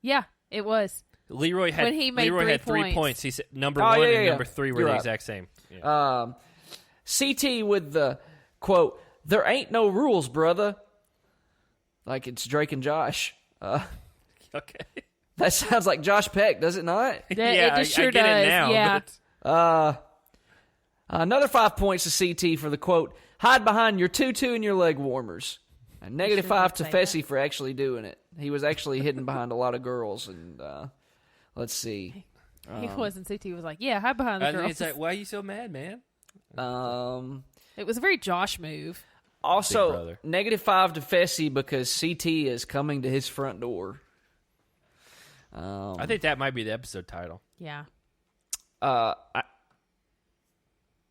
Yeah, it was. Leroy had when he made had 3 points. He said number 1 and number 3 were the exact same. Yeah. CT with the quote, "There ain't no rules, brother." Like it's Drake and Josh. Okay. That sounds like Josh Peck, does it not? It just sure I get does. it now. Yeah. But... Another 5 points to CT for the quote, "Hide behind your tutu and your leg warmers." And negative 5 to Fessy for actually doing it. He was actually hidden behind a lot of girls. And let's see. He wasn't. CT was like, yeah, hide behind the girls. It's like, why are you so mad, man? It was a very Josh move. Also, negative 5 to Fessy because CT is coming to his front door. I think that might be the episode title. Yeah. A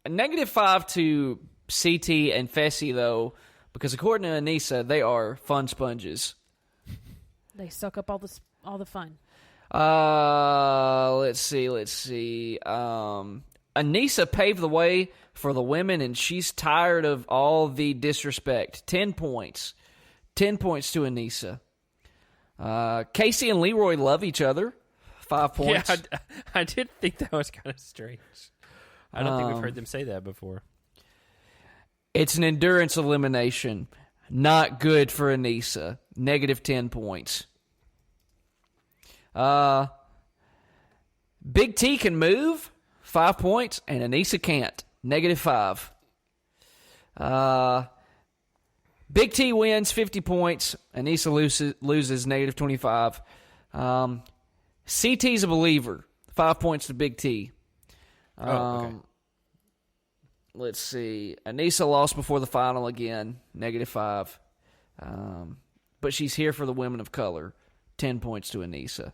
negative 5 to CT and Fessy, though, because according to Anissa, they are fun sponges. They suck up all the fun. Let's see. Anissa paved the way for the women, and she's tired of all the disrespect. 10 points. 10 points to Anissa. Casey and Leroy love each other. 5 points. Yeah, I did think that was kind of strange. I don't think we've heard them say that before. It's an endurance elimination. Not good for Anissa. Negative 10 points. Big T can move. 5 points. And Anissa can't. Negative 5. Big T wins 50 points. Anissa loses negative 25. CT's a believer. 5 points to Big T. Okay. Let's see. Anissa lost before the final again. Negative 5. But she's here for the women of color. 10 points to Anissa.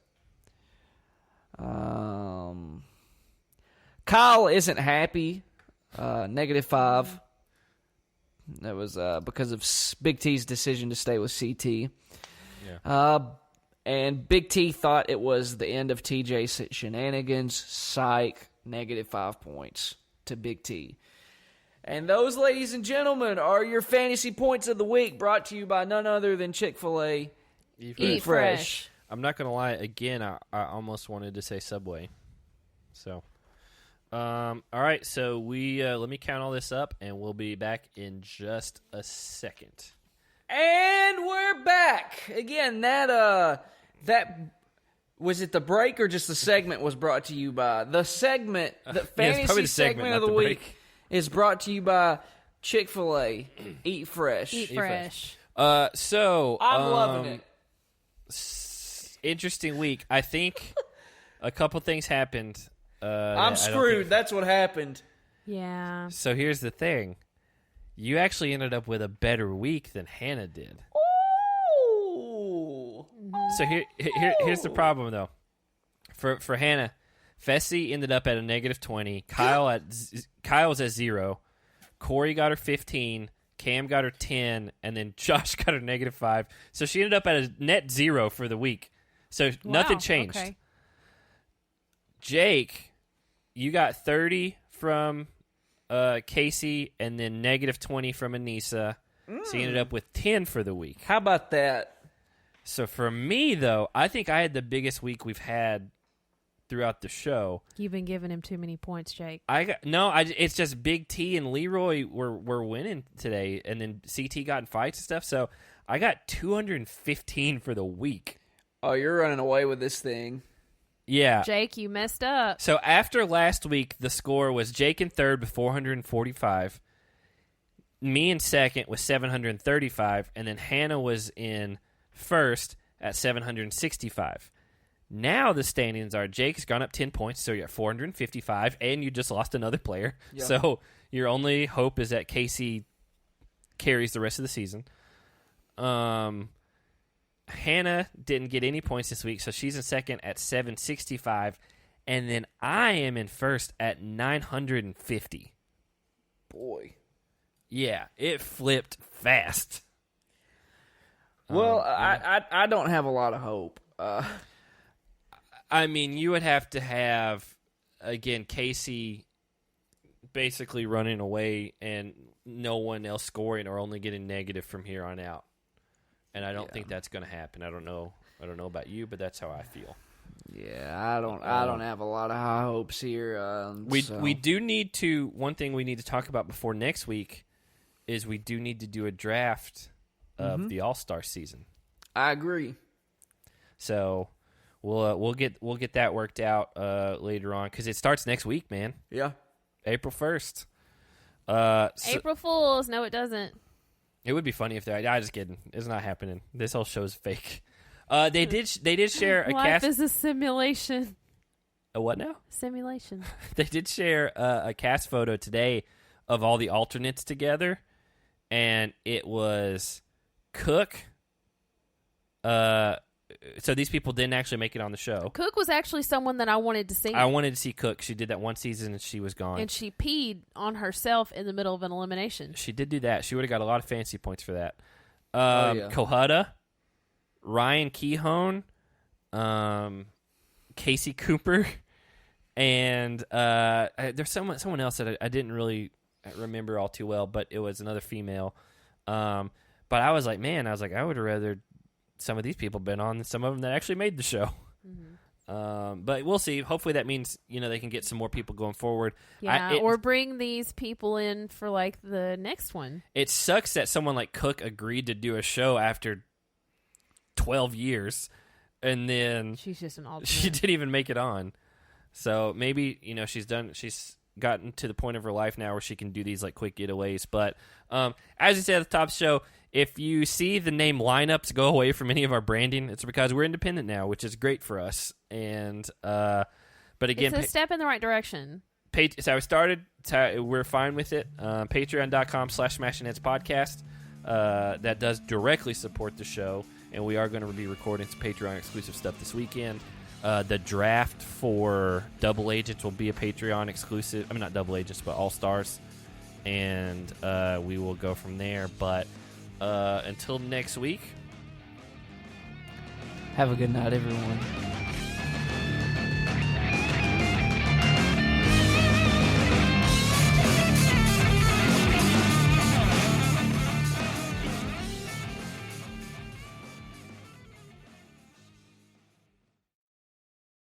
Kyle isn't happy. Negative 5. That was because of Big T's decision to stay with CT. Yeah. And Big T thought it was the end of TJ's shenanigans. Psych. Negative 5 points to Big T. And those, ladies and gentlemen, are your fantasy points of the week, brought to you by none other than Chick-fil-A. Eat fresh. I'm not going to lie. Again, I almost wanted to say Subway. So, all right. So let me count all this up, and we'll be back in just a second. And we're back again. That was it. The break or just the segment was brought to you by the segment. The fantasy the segment of the week is brought to you by Chick-fil-A. Eat fresh. Eat fresh. So I'm loving it. Interesting week. I think a couple things happened. I'm screwed. That's what happened. Yeah. So here's the thing. You actually ended up with a better week than Hannah did. Ooh. So here's the problem, though. For Hannah, Fessy ended up at a negative 20. Kyle's at 0. Corey got her 15. Cam got her 10. And then Josh got her negative 5. So she ended up at a net 0 for the week. So nothing changed. Okay. Jake, you got 30 from Casey and then negative 20 from Anissa. So you ended up with 10 for the week. How about that? So for me, though, I think I had the biggest week we've had throughout the show. You've been giving him too many points, Jake. It's just Big T and Leroy were winning today, and then CT got in fights and stuff. So I got 215 for the week. Oh, you're running away with this thing. Yeah. Jake, you messed up. So after last week, the score was Jake in third with 445, me in second with 735, and then Hannah was in first at 765. Now the standings are Jake's gone up 10 points, so you're at 455, and you just lost another player. Yeah. So your only hope is that Casey carries the rest of the season. Hannah didn't get any points this week, so she's in second at 765, and then I am in first at 950. Boy. Yeah, it flipped fast. Well, I don't have a lot of hope. I mean, you would have to have, again, Casey basically running away and no one else scoring or only getting negative from here on out. And I don't think that's going to happen. I don't know about you, but that's how I feel. Yeah, I don't have a lot of high hopes here. We do need to. One thing we need to talk about before next week is we do need to do a draft of the All-Star season. I agree. So we'll get that worked out later on because it starts next week, man. Yeah, April 1st. April Fools. No, it doesn't. It would be funny if they're. I'm just kidding. It's not happening. This whole show's fake. They did share a Life cast. is a simulation. A what now? Simulation. They did share a cast photo today of all the alternates together, and it was Cook. So these people didn't actually make it on the show. Cook was actually someone that I wanted to see. I wanted to see Cook. She did that one season, and she was gone. And she peed on herself in the middle of an elimination. She did do that. She would have got a lot of fancy points for that. Yeah. Kohutta, Ryan Kehone, Casey Cooper, and there's someone else that I didn't really remember all too well, but it was another female. But I was like, I would have rather some of these people been on than some of them that actually made the show. Mm-hmm. But we'll see. Hopefully that means they can get some more people going forward. Yeah, or bring these people in for like the next one. It sucks that someone like Cook agreed to do a show after 12 years, and then she's just an alternate. She didn't even make it on. So maybe she's gotten to the point of her life now where she can do these like quick getaways. But as you said at the top of the show, if you see the name lineups go away from any of our branding, it's because we're independent now, which is great for us. And but again, it's a step in the right direction. It's how we started. It's how we're fine with it. Patreon.com/SmashingHeads podcast. That does directly support the show. And we are going to be recording some Patreon exclusive stuff this weekend. The draft for Double Agents will be a Patreon exclusive. I mean, not Double Agents, but All Stars. And we will go from there. But until next week, have a good night, everyone.